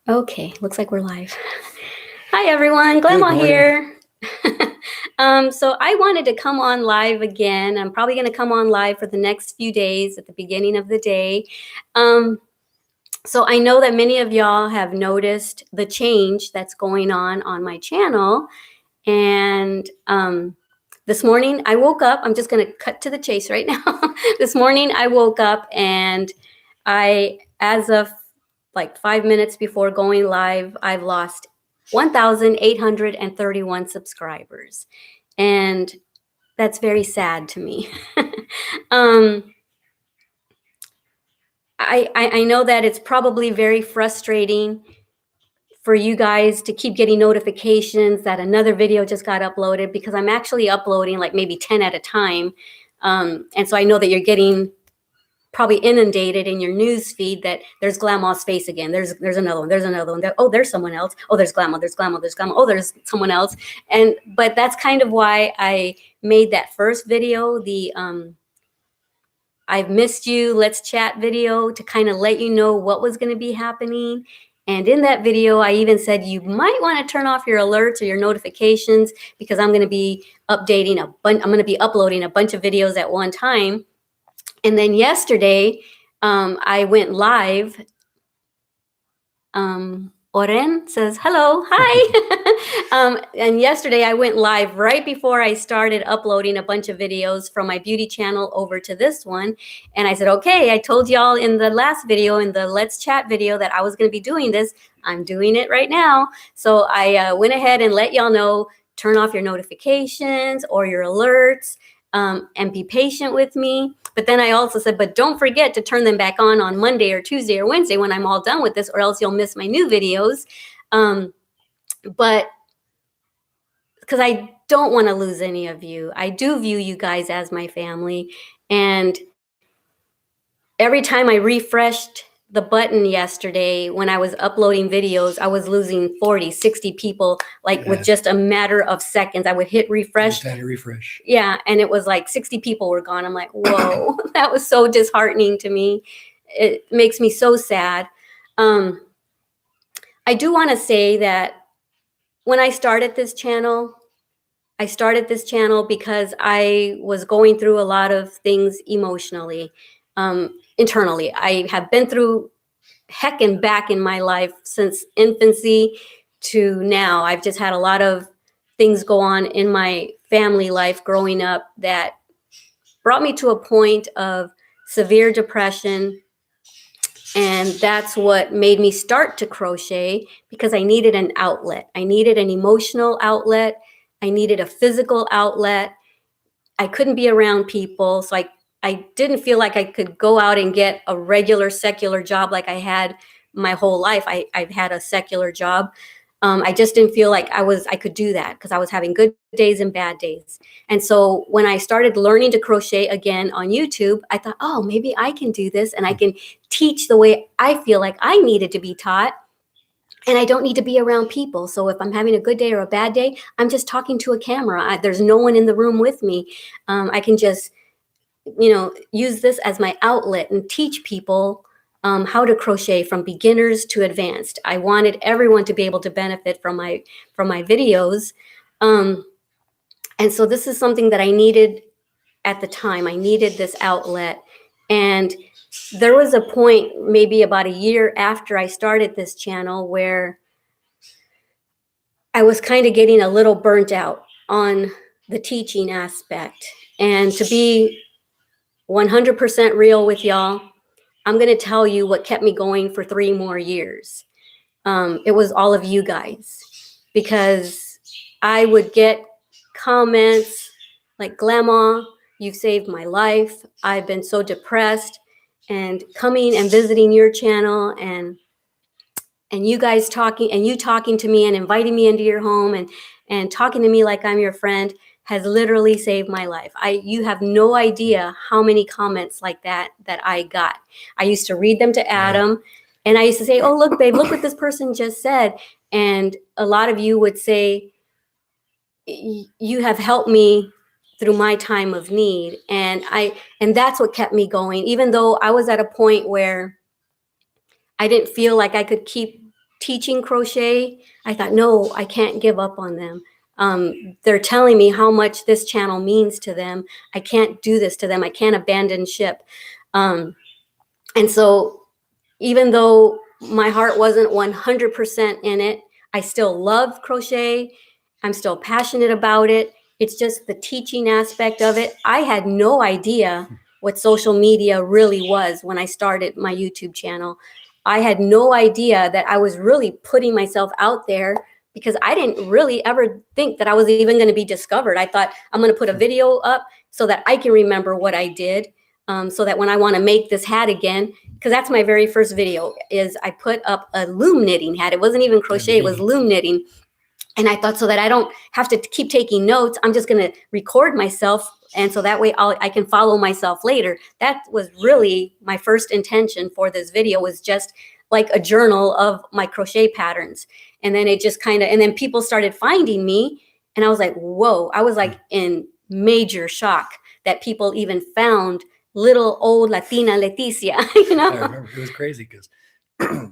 Okay, looks like we're live. Hi everyone, Good Glama morning. here. So I wanted to come on live again. I'm probably going to come on live for the next few days at the beginning of the day. So I know that many of y'all have noticed the change that's going on my channel. And this morning I woke up, I'm just going to cut to the chase right now. This morning I woke up and as of like 5 minutes before going live, I've lost 1,831 subscribers. And that's very sad to me. I know that it's probably very frustrating for you guys to keep getting notifications that another video just got uploaded, because I'm actually uploading like maybe 10 at a time. And so I know that you're getting probably inundated in your news feed that there's Glama's face again. There's another one. There's another one. Oh, there's someone else. Oh, there's Glama. There's Glama. There's Glama. Oh, there's someone else. But that's kind of why I made that first video, the I've missed you, let's chat video, to kind of let you know what was going to be happening. And in that video, I even said you might want to turn off your alerts or your notifications, because I'm going to be updating I'm going to be uploading a bunch of videos at one time. And then yesterday, I went live. Oren says, hello, hi. And yesterday I went live right before I started uploading a bunch of videos from my beauty channel over to this one. And I said, okay, I told y'all in the last video, in the Let's Chat video, that I was going to be doing this. I'm doing it right now. So I went ahead and let y'all know, turn off your notifications or your alerts, and be patient with me. But then I also said, but don't forget to turn them back on Monday or Tuesday or Wednesday when I'm all done with this, or else you'll miss my new videos. But because I don't want to lose any of you. I do view you guys as my family. And every time I refreshed the button yesterday when I was uploading videos, I was losing 40, 60 people, like with just a matter of seconds. I would hit refresh. Refresh. Yeah, and it was like 60 people were gone. I'm like, whoa, that was so disheartening to me. It makes me so sad. I do want to say that when I started this channel because I was going through a lot of things emotionally, internally. I have been through heck and back in my life since infancy to now. I've just had a lot of things go on in my family life growing up that brought me to a point of severe depression. And that's what made me start to crochet, because I needed an outlet. I needed an emotional outlet. I needed a physical outlet. I couldn't be around people. So I didn't feel like I could go out and get a regular secular job like I had my whole life. I've had a secular job. I just didn't feel like I could do that, because I was having good days and bad days. And so when I started learning to crochet again on YouTube, I thought, oh, maybe I can do this and I can teach the way I feel like I needed to be taught. And I don't need to be around people. So if I'm having a good day or a bad day, I'm just talking to a camera. There's no one in the room with me. I can just, use this as my outlet and teach people how to crochet from beginners to advanced. I wanted everyone to be able to benefit from my videos. And so this is something that I needed at the time. I needed this outlet. And there was a point maybe about a year after I started this channel where I was kind of getting a little burnt out on the teaching aspect. And to be 100% real with y'all, I'm going to tell you what kept me going for 3 more years. It was all of you guys, because I would get comments like, Glama, you've saved my life. I've been so depressed. And coming and visiting your channel and you guys talking to me and inviting me into your home and talking to me like I'm your friend has literally saved my life. You have no idea how many comments like that I got. I used to read them to Adam, and I used to say, oh, look, babe, look what this person just said. And a lot of you would say, you have helped me through my time of need. And that's what kept me going, even though I was at a point where I didn't feel like I could keep teaching crochet, I thought, no, I can't give up on them. They're telling me how much this channel means to them. I can't do this to them. I can't abandon ship. And so even though my heart wasn't 100% in it, I still love crochet. I'm still passionate about it. It's just the teaching aspect of it. I had no idea what social media really was when I started my YouTube channel. I had no idea that I was really putting myself out there, because I didn't really ever think that I was even going to be discovered. I thought, I'm going to put a video up so that I can remember what I did, so that when I want to make this hat again, because that's my very first video, is I put up a loom knitting hat. It wasn't even crochet, it was loom knitting. And I thought, so that I don't have to keep taking notes, I'm just going to record myself. And so that way I can follow myself later. That was really my first intention for this video, was just like a journal of my crochet patterns. And then it just kind of, and then people started finding me, and I was like, whoa, I was like in major shock that people even found little old Latina Leticia, you know? I remember, it was crazy because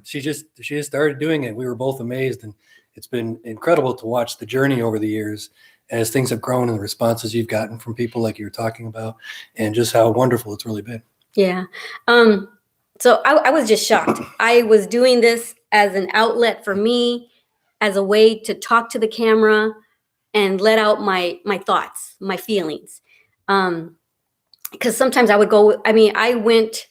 she just started doing it. We were both amazed, and it's been incredible to watch the journey over the years as things have grown and the responses you've gotten from people like you were talking about, and just how wonderful it's really been. Yeah. So I was just shocked. I was doing this as an outlet for me, as a way to talk to the camera and let out my thoughts, my feelings. Because sometimes I would go, I mean, I went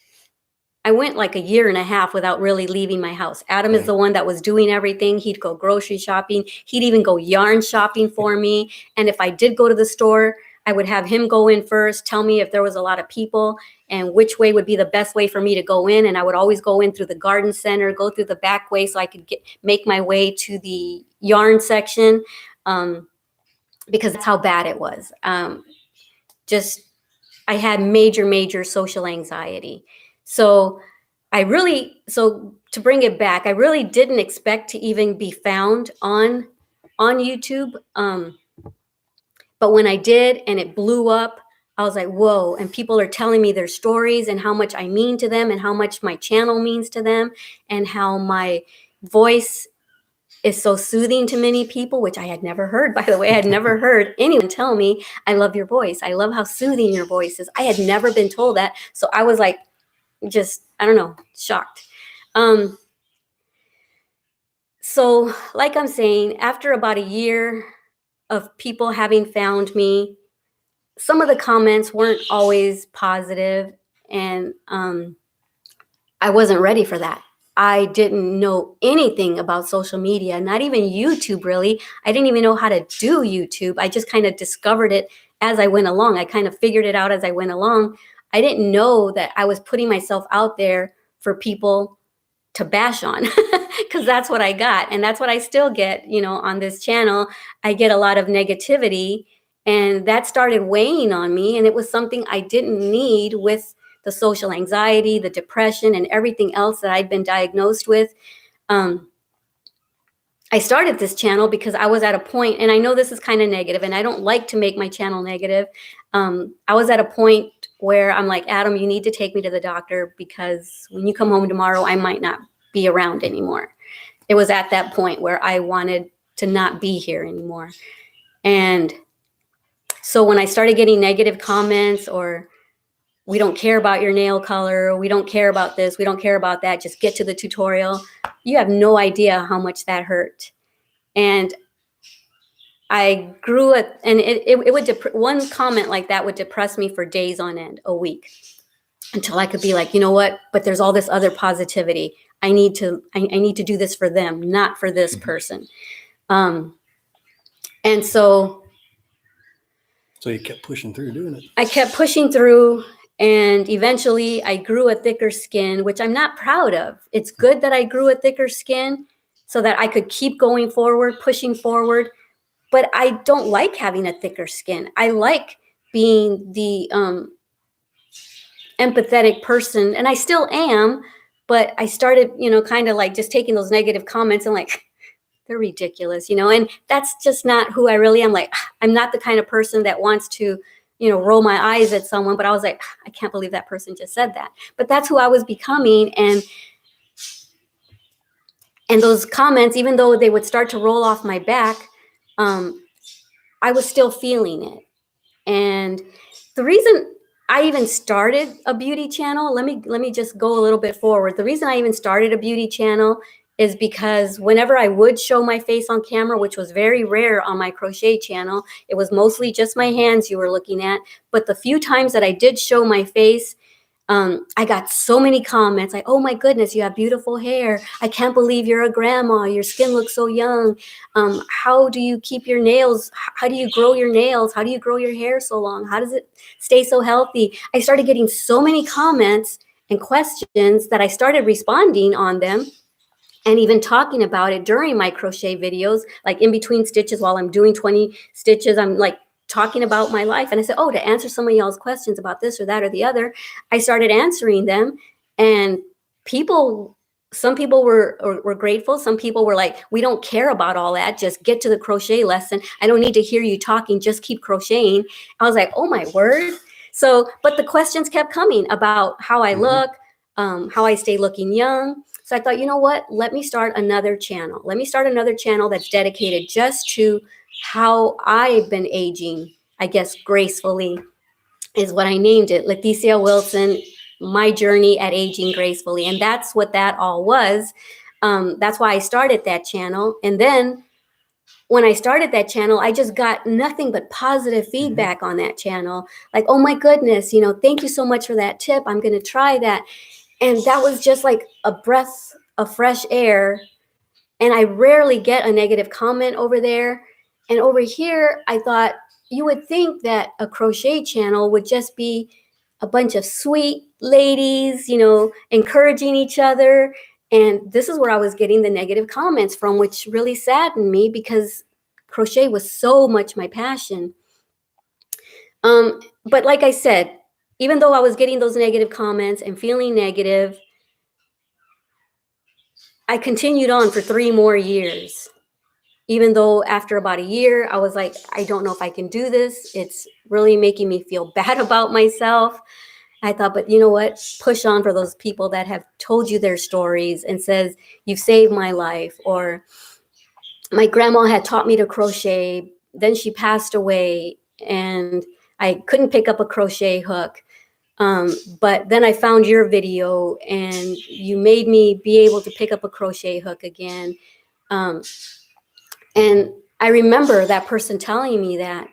like a year and a half without really leaving my house. Adam is the one that was doing everything. He'd go grocery shopping. He'd even go yarn shopping for me. And if I did go to the store, I would have him go in first, tell me if there was a lot of people and which way would be the best way for me to go in. And I would always go in through the garden center, go through the back way so I could make my way to the yarn section, because that's how bad it was. I had major social anxiety. So to bring it back, I really didn't expect to even be found on YouTube. But when I did and it blew up, I was like, whoa. And people are telling me their stories and how much I mean to them and how much my channel means to them and how my voice is so soothing to many people, which I had never heard, by the way. I had never heard anyone tell me, I love your voice. I love how soothing your voice is. I had never been told that. So I was like, just, I don't know, shocked. So like I'm saying, after about a year of people having found me, some of the comments weren't always positive, and I wasn't ready for that. I didn't know anything about social media, not even YouTube, really. I didn't even know how to do YouTube. I just kind of discovered it as I went along. I kind of figured it out as I went along. I didn't know that I was putting myself out there for people to bash on, because that's what I got. And that's what I still get, on this channel. I get a lot of negativity, and that started weighing on me. And it was something I didn't need with the social anxiety, the depression, and everything else that I'd been diagnosed with. I started this channel because I was at a point, and I know this is kind of negative, and I don't like to make my channel negative. I was at a point where I'm like, Adam, you need to take me to the doctor, because when you come home tomorrow, I might not be around anymore. It was at that point where I wanted to not be here anymore. And so when I started getting negative comments, or we don't care about your nail color, we don't care about this, we don't care about that, just get to the tutorial, you have no idea how much that hurt. And I grew it, and it would, one comment like that would depress me for days on end, a week, until I could be like, you know what, but there's all this other positivity. I need to do this for them, not for this person. And so you kept pushing through doing it. I kept pushing through, and eventually I grew a thicker skin, which I'm not proud of. It's good that I grew a thicker skin so that I could keep going forward, pushing forward. But I don't like having a thicker skin. I like being the empathetic person, and I still am, but I started, kind of like just taking those negative comments and like, they're ridiculous, and that's just not who I really am. Like, I'm not the kind of person that wants to, roll my eyes at someone, but I was like, I can't believe that person just said that. But that's who I was becoming. And And those comments, even though they would start to roll off my back, I was still feeling it. And the reason I even started a beauty channel, let me just go a little bit forward. The reason I even started a beauty channel is because whenever I would show my face on camera, which was very rare on my crochet channel, it was mostly just my hands you were looking at. But the few times that I did show my face, I got so many comments like, oh my goodness, you have beautiful hair. I can't believe you're a grandma. Your skin looks so young. How do you keep your nails? How do you grow your nails? How do you grow your hair so long? How does it stay so healthy? I started getting so many comments and questions that I started responding on them and even talking about it during my crochet videos, like in between stitches while I'm doing 20 stitches, I'm like talking about my life. And I said, oh, to answer some of y'all's questions about this or that or the other, I started answering them. And some people were grateful. Some people were like, we don't care about all that. Just get to the crochet lesson. I don't need to hear you talking. Just keep crocheting. I was like, oh my word. So, but the questions kept coming about how I look, how I stay looking young. So I thought, you know what? Let me start another channel. Let me start another channel that's dedicated just to how I've been aging, I guess gracefully is what I named it. Leticia Wilson, my journey at aging gracefully. And that's what that all was. That's why I started that channel. And then when I started that channel, I just got nothing but positive feedback on that channel. Like, oh my goodness, thank you so much for that tip. I'm going to try that. And that was just like a breath of fresh air. And I rarely get a negative comment over there. And over here, I thought you would think that a crochet channel would just be a bunch of sweet ladies, encouraging each other. And this is where I was getting the negative comments from, which really saddened me because crochet was so much my passion. But like I said, even though I was getting those negative comments and feeling negative, I continued on for 3 more years. Even though after about a year, I was like, I don't know if I can do this. It's really making me feel bad about myself. I thought, but you know what? Push on for those people that have told you their stories and says, you've saved my life. Or my grandma had taught me to crochet. Then she passed away and I couldn't pick up a crochet hook. But then I found your video and you made me be able to pick up a crochet hook again. And I remember that person telling me that.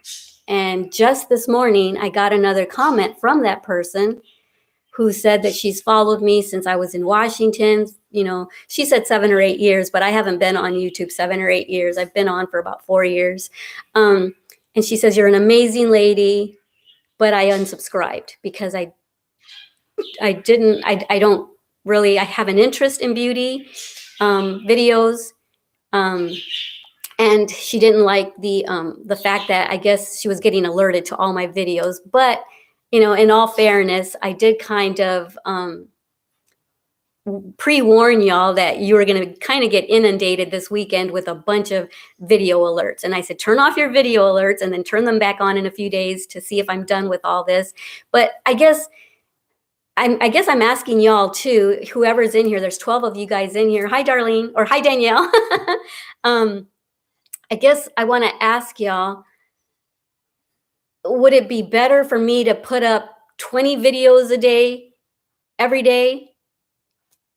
And just this morning, I got another comment from that person who said that she's followed me since I was in Washington. She said 7 or 8 years, but I haven't been on YouTube 7 or 8 years. I've been on for about 4 years. And she says, you're an amazing lady, but I unsubscribed because I don't really, I have an interest in beauty videos. And she didn't like the fact that I guess she was getting alerted to all my videos. But, in all fairness, I did kind of pre-warn y'all that you were going to kind of get inundated this weekend with a bunch of video alerts. And I said, turn off your video alerts and then turn them back on in a few days to see if I'm done with all this. But I guess I'm asking y'all too, whoever's in here, there's 12 of you guys in here. Hi, Darlene, or hi, Danielle. I guess I want to ask y'all, would it be better for me to put up 20 videos a day, every day,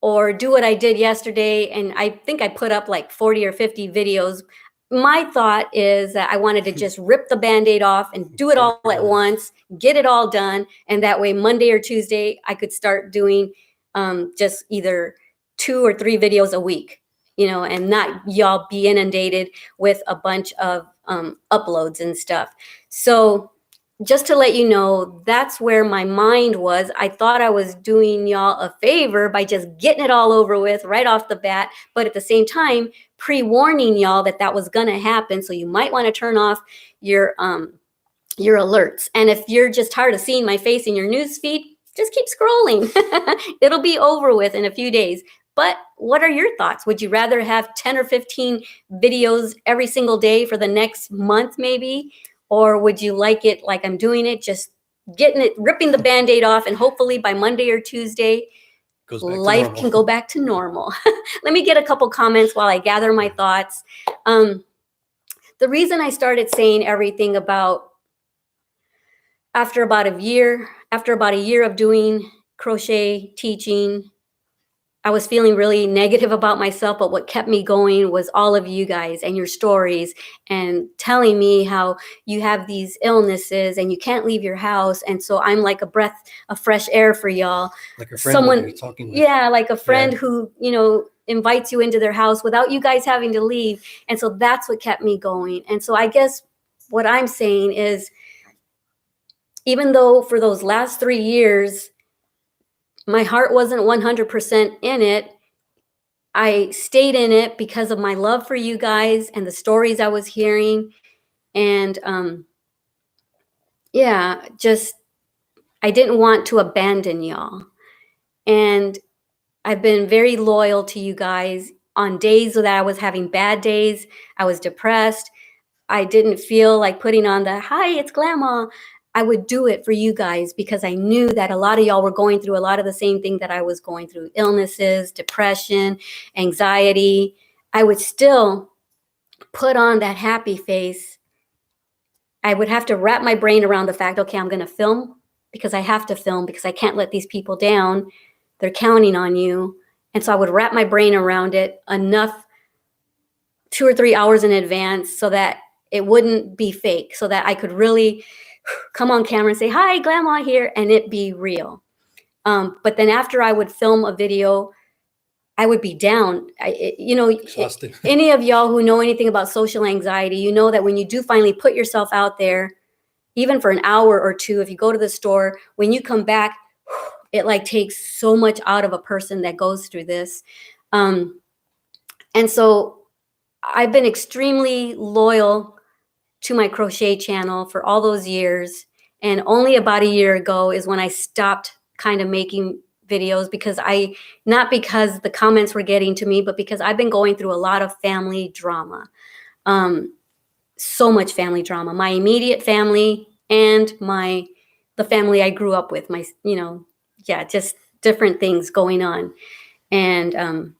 or do what I did yesterday? And I think I put up like 40 or 50 videos. My thought is that I wanted to just rip the Band-Aid off and do it all at once, get it all done. And that way, Monday or Tuesday, I could start doing just either 2 or 3 videos a week, and not y'all be inundated with a bunch of uploads and stuff. So just to let you know, that's where my mind was. I thought I was doing y'all a favor by just getting it all over with right off the bat. But at the same time, pre-warning y'all that was going to happen. So you might want to turn off your alerts. And if you're just tired of seeing my face in your news feed, just keep scrolling. It'll be over with in a few days. But what are your thoughts? Would you rather have 10 or 15 videos every single day for the next month maybe? Or would you like it like I'm doing it, just ripping the Band-Aid off, and hopefully by Monday or Tuesday, Goes back to life normal. can go back to normal. Let me get a couple comments while I gather my thoughts. The reason I started saying everything about after about a year of doing crochet teaching, I was feeling really negative about myself, but what kept me going was all of you guys and your stories and telling me how you have these illnesses and you can't leave your house. And so I'm like a breath of fresh air for y'all. Like a friend that you're talking with. Yeah, like a friend who, invites you into their house without you guys having to leave. And so that's what kept me going. And so I guess what I'm saying is, even though for those last 3 years, my heart wasn't 100% in it, I stayed in it because of my love for you guys and the stories I was hearing. And I didn't want to abandon y'all. And I've been very loyal to you guys on days that I was having bad days. I was depressed. I didn't feel like putting on the, hi, it's Glama. I would do it for you guys because I knew that a lot of y'all were going through a lot of the same thing that I was going through: illnesses, depression, anxiety. I would still put on that happy face. I would have to wrap my brain around the fact, okay, I'm going to film because I have to film because I can't let these people down. They're counting on you. And so I would wrap my brain around it enough 2 or 3 hours in advance so that it wouldn't be fake, so that I could really come on camera and say, hi, Glama here, and it be real. But then after I would film a video, I would be down. Exhausted. Any of y'all who know anything about social anxiety, you know that when you do finally put yourself out there, even for an hour or two, if you go to the store, when you come back, it like takes so much out of a person that goes through this. And so I've been extremely loyal to my crochet channel for all those years. And only about a year ago is when I stopped kind of making videos not because the comments were getting to me, but because I've been going through a lot of family drama. So much family drama. My immediate family and the family I grew up with, just different things going on. And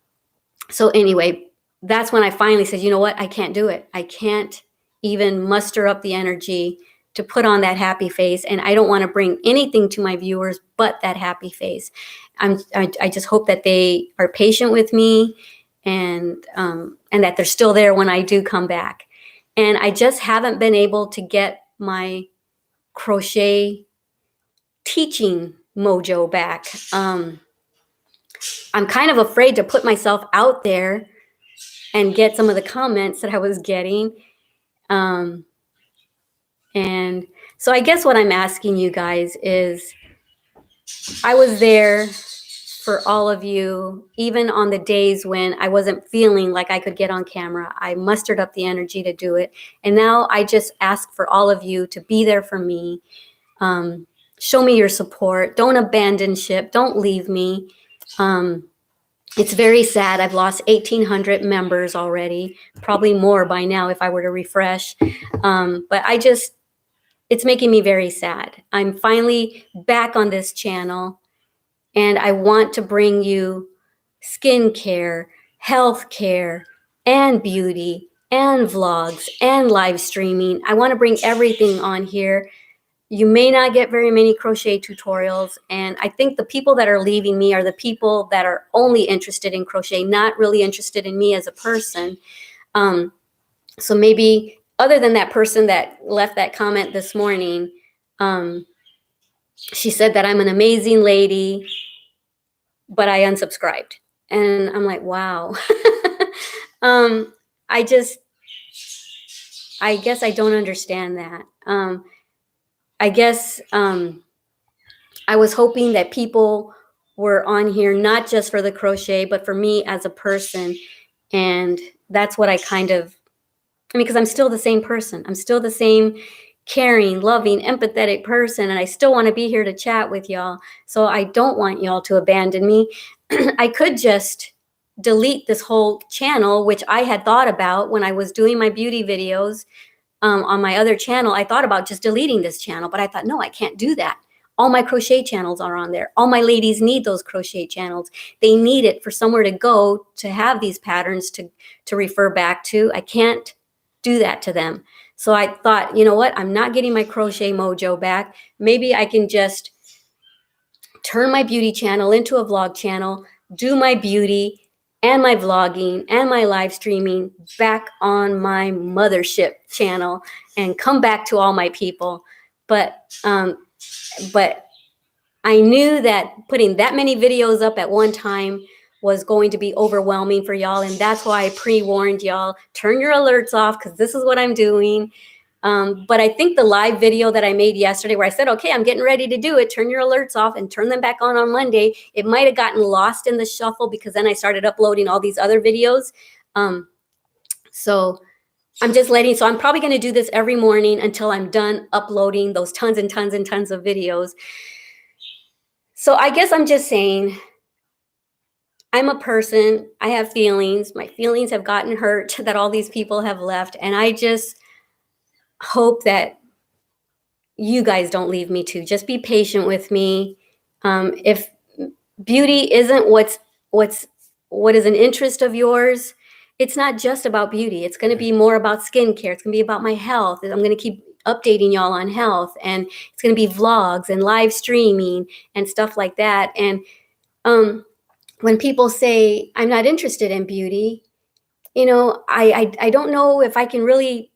so anyway, that's when I finally said, you know what? I can't do it. I can't even muster up the energy to put on that happy face. And I don't want to bring anything to my viewers but that happy face. I just hope that they are patient with me and that they're still there when I do come back. And I just haven't been able to get my crochet teaching mojo back. I'm kind of afraid to put myself out there and get some of the comments that I was getting. And so I guess what I'm asking you guys is, I was there for all of you, even on the days when I wasn't feeling like I could get on camera. I mustered up the energy to do it. And now I just ask for all of you to be there for me. Show me your support. Don't abandon ship. Don't leave me. It's very sad. I've lost 1,800 members already, probably more by now if I were to refresh. But it's making me very sad. I'm finally back on this channel, and I want to bring you skincare, healthcare, and beauty, and vlogs, and live streaming. I want to bring everything on here. You may not get very many crochet tutorials, and I think the people that are leaving me are the people that are only interested in crochet, not really interested in me as a person. So maybe, other than that person that left that comment this morning, she said that I'm an amazing lady, but I unsubscribed. And I'm like, wow. I guess I don't understand that. I guess I was hoping that people were on here not just for the crochet, but for me as a person. And that's what because I'm still the same person. I'm still the same caring, loving, empathetic person. And I still want to be here to chat with y'all. So I don't want y'all to abandon me. I could just delete this whole channel, which I had thought about when I was doing my beauty videos on my other channel. I thought about just deleting this channel, but I thought, no, I can't do that. All my crochet channels are on there. All my ladies need those crochet channels. They need it for somewhere to go to have these patterns to refer back to. I can't do that to them. So I thought, you know what? I'm not getting my crochet mojo back. Maybe I can just turn my beauty channel into a vlog channel, do my beauty and my vlogging and my live streaming back on my mothership channel and come back to all my people. But I knew that putting that many videos up at one time was going to be overwhelming for y'all. And that's why I pre-warned y'all, turn your alerts off because this is what I'm doing. But I think the live video that I made yesterday where I said, okay, I'm getting ready to do it, turn your alerts off and turn them back on Monday. It might have gotten lost in the shuffle because then I started uploading all these other videos. So I'm probably going to do this every morning until I'm done uploading those tons and tons and tons of videos. So I guess I'm just saying, I'm a person, I have feelings. My feelings have gotten hurt that all these people have left. And I just hope that you guys don't leave me too. Just be patient with me. If beauty isn't what is an interest of yours, it's not just about beauty. It's going to be more about skincare. It's going to be about my health. I'm going to keep updating y'all on health, and it's going to be vlogs and live streaming and stuff like that. And when people say I'm not interested in beauty, you know, I don't know if I can really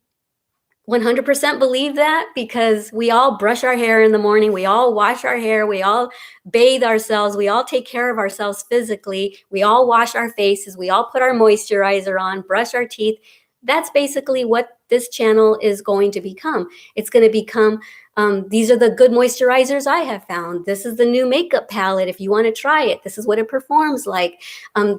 100% believe that, because we all brush our hair in the morning, we all wash our hair, we all bathe ourselves, we all take care of ourselves physically, we all wash our faces, we all put our moisturizer on, brush our teeth. That's basically what this channel is going to become. It's going to become, these are the good moisturizers I have found. This is the new makeup palette. If you want to try it, this is what it performs like.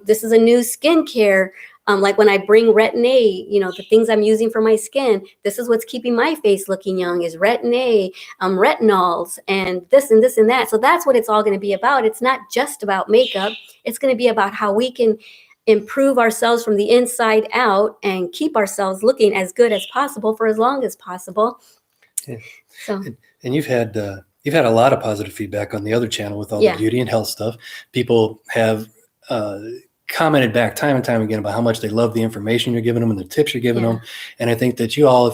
This is a new skincare. Like when I bring Retin-A, you know, the things I'm using for my skin, this is what's keeping my face looking young is Retin-A, retinols, and this and this and that. So that's what it's all going to be about. It's not just about makeup. It's going to be about how we can improve ourselves from the inside out and keep ourselves looking as good as possible for as long as possible. Yeah. So, and you've had a lot of positive feedback on the other channel with all the beauty and health stuff. People have commented back time and time again about how much they love the information you're giving them and the tips you're giving them. And I think that you all,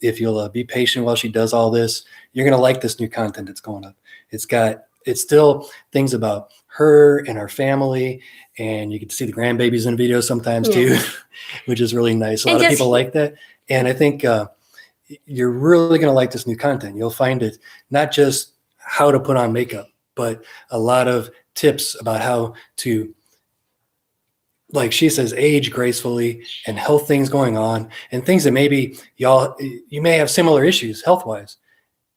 if you'll be patient while she does all this, you're going to like this new content that's going up. It's still things about her and our family, and you get to see the grandbabies in the video sometimes too, which is really nice. A lot of people like that. And I think you're really going to like this new content. You'll find it not just how to put on makeup, but a lot of tips about how to, like she says, age gracefully and health things going on and things that maybe you may have similar issues health-wise.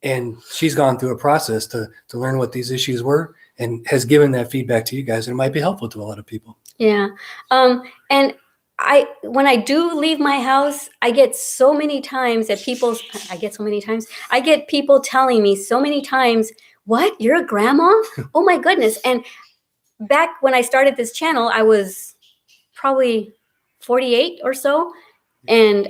And she's gone through a process to learn what these issues were and has given that feedback to you guys. And it might be helpful to a lot of people. Yeah. And when I do leave my house, I get so many times I get people telling me so many times, what, you're a grandma? Oh my goodness. And back when I started this channel, I was probably 48 or so. And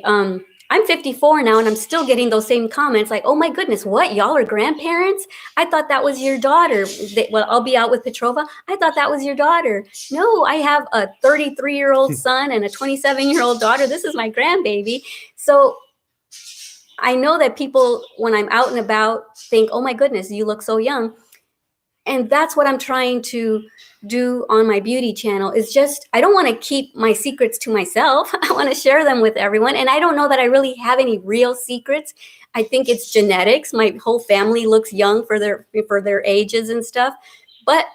I'm 54 now, and I'm still getting those same comments like, oh my goodness, what, y'all are grandparents? I thought that was your daughter. Well, I'll be out with Petrova. I thought that was your daughter. No, I have a 33-year-old son and a 27-year-old daughter. This is my grandbaby. So I know that people, when I'm out and about, think, oh my goodness, you look so young. And that's what I'm trying to do on my beauty channel, is just, I don't want to keep my secrets to myself. I want to share them with everyone. And I don't know that I really have any real secrets. I think it's genetics. My whole family looks young for their ages and stuff. But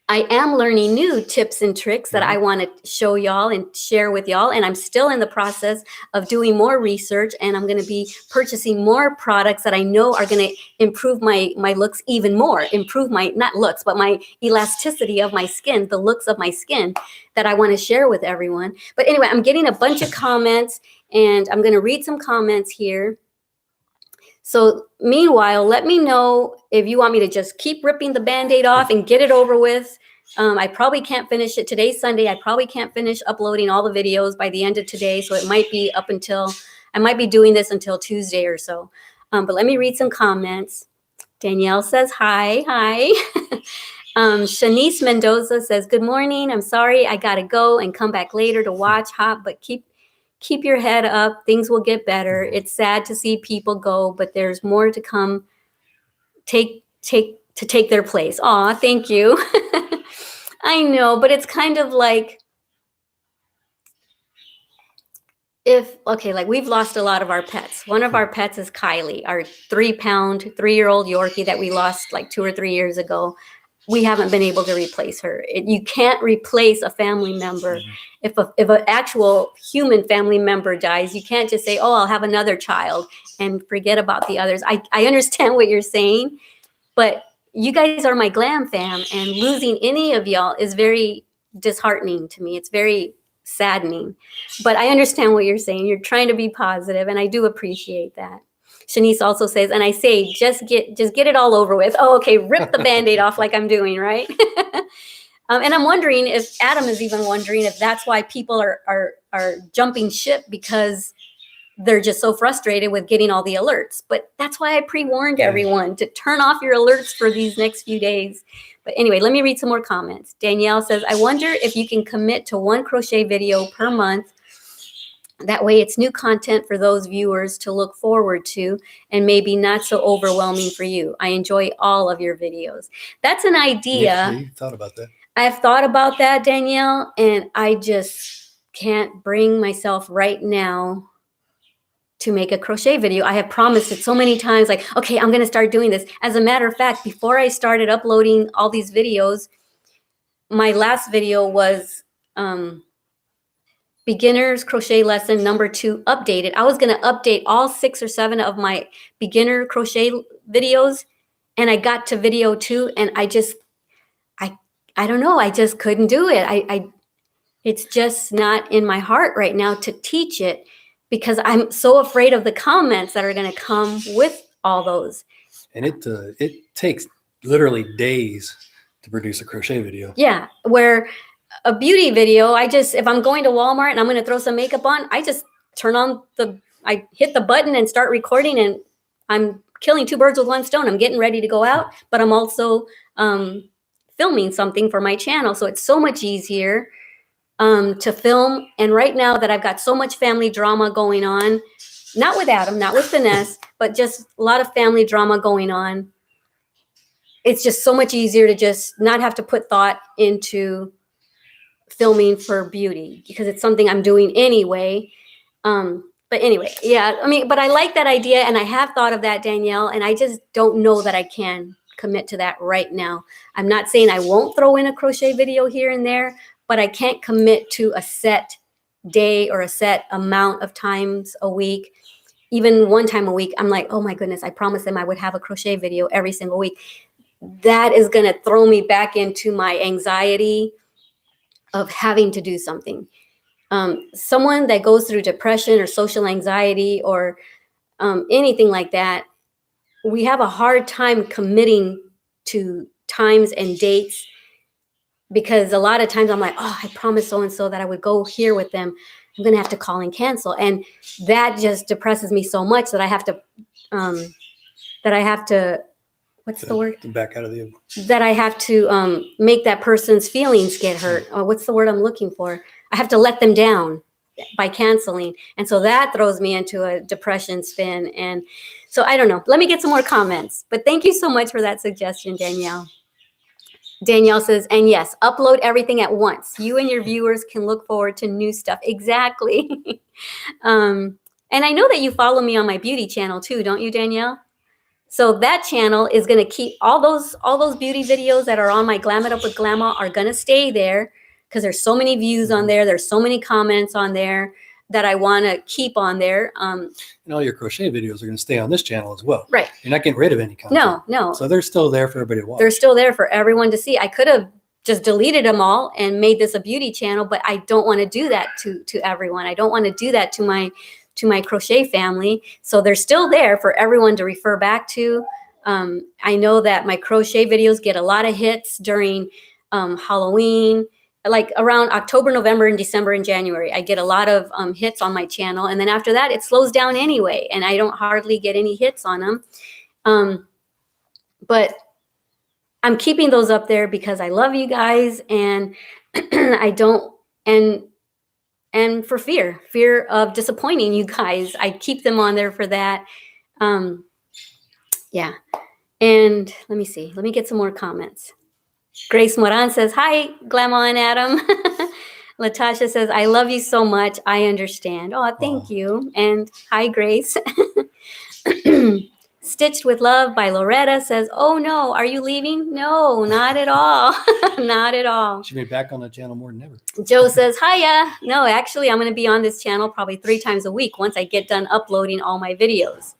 I am learning new tips and tricks that I want to show y'all and share with y'all. And I'm still in the process of doing more research, and I'm going to be purchasing more products that I know are going to improve my looks even more, improve my, not looks, but my elasticity of my skin, the looks of my skin that I want to share with everyone. But anyway, I'm getting a bunch of comments, and I'm going to read some comments here. So meanwhile, let me know if you want me to just keep ripping the Band-Aid off and get it over with. I probably can't finish it. Today's Sunday. I probably can't finish uploading all the videos by the end of today. So it might be I might be doing this until Tuesday or so. But let me read some comments. Danielle says hi. Shanice Mendoza says, good morning. I'm sorry I gotta go and come back later to watch Hop, but keep your head up. Things will get better. It's sad to see people go, but there's more to come. Take their place. Aw, thank you. I know, but it's kind of like like we've lost a lot of our pets. One of our pets is Kylie, our 3-pound, 3-year-old Yorkie that we lost like 2 or 3 years ago. We haven't been able to replace her. You can't replace a family member. If an actual human family member dies, you can't just say, oh, I'll have another child and forget about the others. I understand what you're saying, but you guys are my Glam fam, and losing any of y'all is very disheartening to me. It's very saddening, but I understand what you're saying. You're trying to be positive, and I do appreciate that. Shanice also says, and I say, just get it all over with. Oh, okay, rip the Band-Aid off like I'm doing, right? And I'm wondering if Adam is even wondering if that's why people are jumping ship, because they're just so frustrated with getting all the alerts. But that's why I pre-warned everyone to turn off your alerts for these next few days. But anyway, let me read some more comments. Danielle says, I wonder if you can commit to 1 crochet video per month. That way it's new content for those viewers to look forward to, and maybe not so overwhelming for you. I enjoy all of your videos. That's an idea. You thought about that. I've thought about that, Danielle, and I just can't bring myself right now to make a crochet video. I have promised it so many times, like, okay, I'm going to start doing this. As a matter of fact, before I started uploading all these videos, my last video was beginner's crochet lesson number 2 updated. I was going to update all 6 or 7 of my beginner crochet videos, and I got to video 2, and I don't know, I just couldn't do it. It's just not in my heart right now to teach it, because I'm so afraid of the comments that are going to come with all those. And it takes literally days to produce a crochet video. Yeah, where a beauty video, if I'm going to Walmart and I'm going to throw some makeup on, I just I hit the button and start recording, and I'm killing 2 birds with 1 stone. I'm getting ready to go out, but I'm also filming something for my channel. So it's so much easier to film. And right now that I've got so much family drama going on, not with Adam, not with Finesse, but just a lot of family drama going on, it's just so much easier to just not have to put thought into filming for beauty, because it's something I'm doing anyway. But anyway, yeah, I mean, but I like that idea, and I have thought of that, Danielle, and I just don't know that I can commit to that right now. I'm not saying I won't throw in a crochet video here and there, but I can't commit to a set day or a set amount of times a week. Even 1 time a week, I'm like, oh my goodness, I promised them I would have a crochet video every single week. That is going to throw me back into my anxiety of having to do something. Someone that goes through depression or social anxiety or anything like that, we have a hard time committing to times and dates, because a lot of times I'm like, oh, I promised so-and-so that I would go here with them. I'm going to have to call and cancel. And that just depresses me so much that I have to, what's the word? Back out of the... That I have to make that person's feelings get hurt. Oh, what's the word I'm looking for? I have to let them down by canceling. And so that throws me into a depression spin. And so I don't know. Let me get some more comments. But thank you so much for that suggestion, Danielle. Danielle says, and yes, upload everything at once. You and your viewers can look forward to new stuff. Exactly. And I know that you follow me on my beauty channel too, don't you, Danielle? So that channel is going to keep all those beauty videos that are on my Glam It Up with Glama are going to stay there, because there's so many views on there. There's so many comments on there that I want to keep on there. And all your crochet videos are going to stay on this channel as well. Right. You're not getting rid of any content. No. So they're still there for everybody to watch. They're still there for everyone to see. I could have just deleted them all and made this a beauty channel, but I don't want to do that to everyone. I don't want to do that to my crochet family. So they're still there for everyone to refer back to. I know that my crochet videos get a lot of hits during Halloween, like around October, November, and December and January. I get a lot of hits on my channel. And then after that, it slows down anyway. And I don't hardly get any hits on them. but I'm keeping those up there because I love you guys, and I don't, and for fear of disappointing you guys. I keep them on there for that. Yeah. And let me see. Let me get some more comments. Grace Moran says, hi, Glama and Adam. Latasha says, I love you so much. I understand. Oh, thank you. And hi, Grace. Stitched with Love by Loretta says, oh no, are you leaving? No, not at all. Not at all. She'll be back on the channel more than ever. Joe says, hiya. No, actually, I'm going to be on this channel probably 3 times a week once I get done uploading all my videos.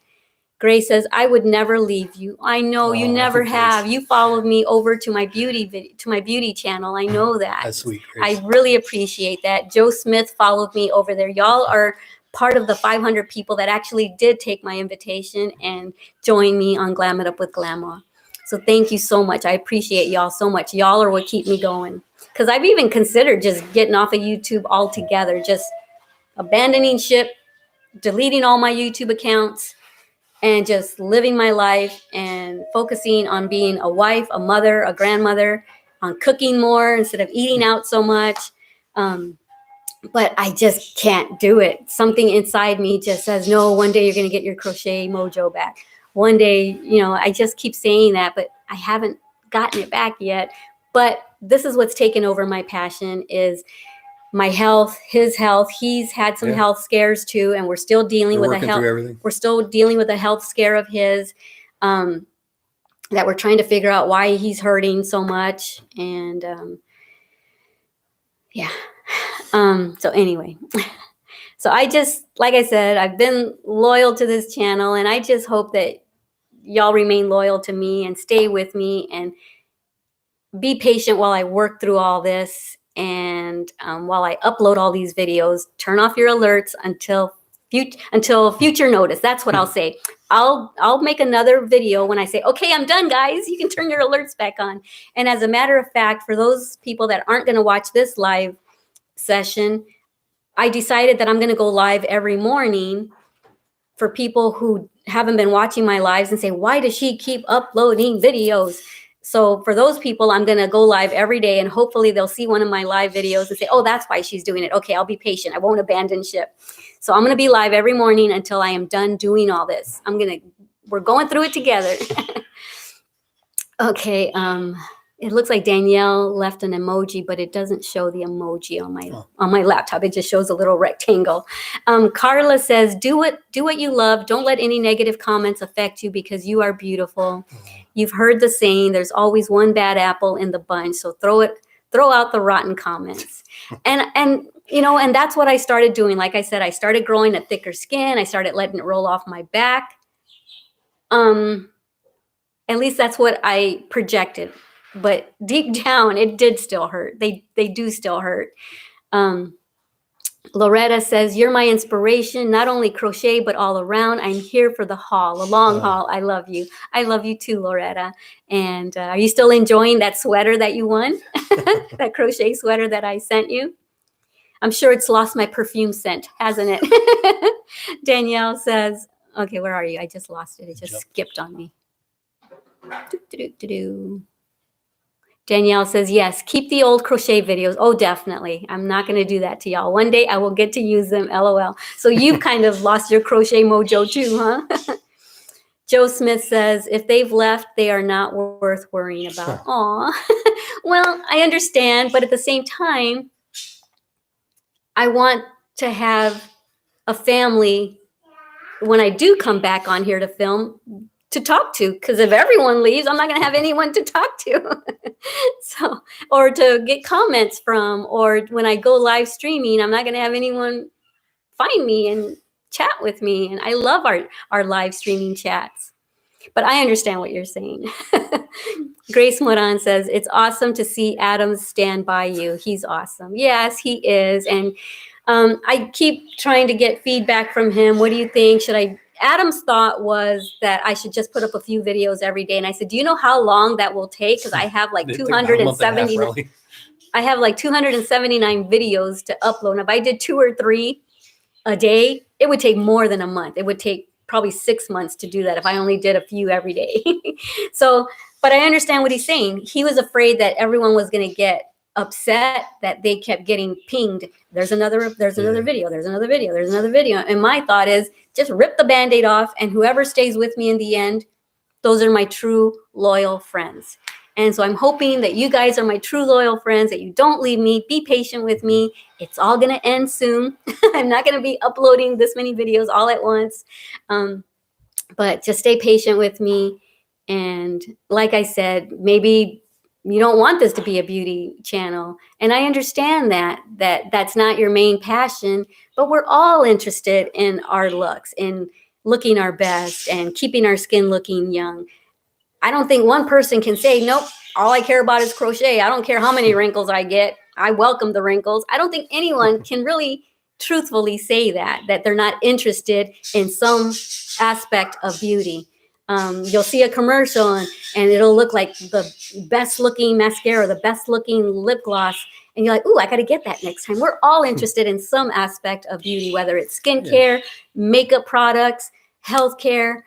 Grace says, I would never leave you. I know you never have. You followed me over to my beauty channel. I know that. That's sweet, Grace. I really appreciate that. Joe Smith followed me over there. Y'all are part of the 500 people that actually did take my invitation and join me on Glam It Up with Glama. So thank you so much. I appreciate y'all so much. Y'all are what keep me going. Because I've even considered just getting off of YouTube altogether, just abandoning ship, deleting all my YouTube accounts, and just living my life and focusing on being a wife, a mother, a grandmother, on cooking more instead of eating out so much. But I just can't do it. Something inside me just says, no, one day you're going to get your crochet mojo back. One day, you know, I just keep saying that, but I haven't gotten it back yet. But this is what's taken over my passion is my health, his health. He's had some health scares too, and we're still dealing with a health. We're still dealing with a health scare of his that we're trying to figure out why he's hurting so much. And yeah. So anyway, so I just, like I said, I've been loyal to this channel, and I just hope that y'all remain loyal to me and stay with me and be patient while I work through all this. And while I upload all these videos, turn off your alerts until future notice. That's what I'll say. I'll make another video when I say, okay, I'm done, guys. You can turn your alerts back on. And as a matter of fact, for those people that aren't going to watch this live session, I decided that I'm going to go live every morning for people who haven't been watching my lives and say, why does she keep uploading videos? So for those people, I'm going to go live every day, and hopefully they'll see one of my live videos and say, oh, that's why she's doing it. Okay, I'll be patient. I won't abandon ship. So I'm going to be live every morning until I am done doing all this. We're going through it together. Okay. It looks like Danielle left an emoji, but it doesn't show the emoji on my laptop. It just shows a little rectangle. Carla says, do what you love. Don't let any negative comments affect you because you are beautiful. You've heard the saying, there's always one bad apple in the bunch. So throw out the rotten comments. And you know, and that's what I started doing. Like I said, I started growing a thicker skin. I started letting it roll off my back. At least that's what I projected. But deep down, it did still hurt. They do still hurt. Loretta says, you're my inspiration, not only crochet, but all around. I'm here for the long haul. I love you. I love you too, Loretta. And are you still enjoying that sweater that you won? That crochet sweater that I sent you? I'm sure it's lost my perfume scent, hasn't it? Danielle says, okay, where are you? I just lost it. It just skipped on me. Danielle says, yes, keep the old crochet videos. Oh, definitely. I'm not going to do that to y'all. One day I will get to use them, LOL. So you've kind of lost your crochet mojo too, huh? Joe Smith says, if they've left, they are not worth worrying about. Aw. Well, I understand. But at the same time, I want to have a family when I do come back on here to film to talk to, because if everyone leaves, I'm not going to have anyone to talk to. So, or to get comments from, or when I go live streaming, I'm not going to have anyone find me and chat with me. And I love our live streaming chats, but I understand what you're saying. Grace Moran says, it's awesome to see Adam stand by you. He's awesome. Yes, he is. And I keep trying to get feedback from him. What do you think? Adam's thought was that I should just put up a few videos every day. And I said, do you know how long that will take? Because I have like 279 videos to upload. And if I did 2 or 3 a day, it would take more than a month. It would take probably 6 months to do that if I only did a few every day. So, but I understand what he's saying. He was afraid that everyone was going to get upset that they kept getting pinged. There's another video, there's another video, there's another video. And my thought is just rip the Band-Aid off, and whoever stays with me in the end, those are my true loyal friends. And so I'm hoping that you guys are my true loyal friends, that you don't leave me. Be patient with me. It's all going to end soon. I'm not going to be uploading this many videos all at once. But just stay patient with me. And like I said, maybe you don't want this to be a beauty channel. And I understand that that's not your main passion, but we're all interested in our looks, in looking our best and keeping our skin looking young. I don't think one person can say, nope, all I care about is crochet. I don't care how many wrinkles I get. I welcome the wrinkles. I don't think anyone can really truthfully say that they're not interested in some aspect of beauty. You'll see a commercial and it'll look like the best looking mascara, the best looking lip gloss. And you're like, ooh, I got to get that next time. We're all interested in some aspect of beauty, whether it's skincare, makeup products, healthcare.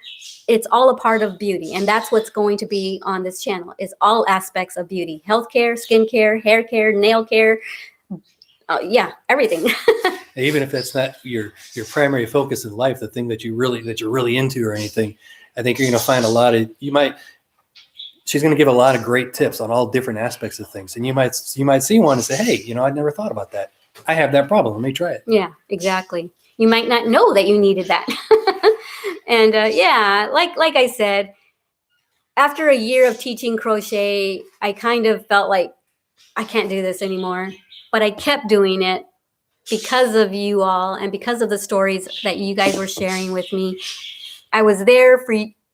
It's all a part of beauty. And that's what's going to be on this channel, is all aspects of beauty: healthcare, skincare, hair care, nail care. Everything. Even if that's not your primary focus in life, the thing that you're really into or anything, I think you're going to find she's going to give a lot of great tips on all different aspects of things. And you might see one and say, hey, I never thought about that. I have that problem. Let me try it. Yeah, exactly. You might not know that you needed that. And like I said, after a year of teaching crochet, I kind of felt like I can't do this anymore. But I kept doing it because of you all and because of the stories that you guys were sharing with me. I was there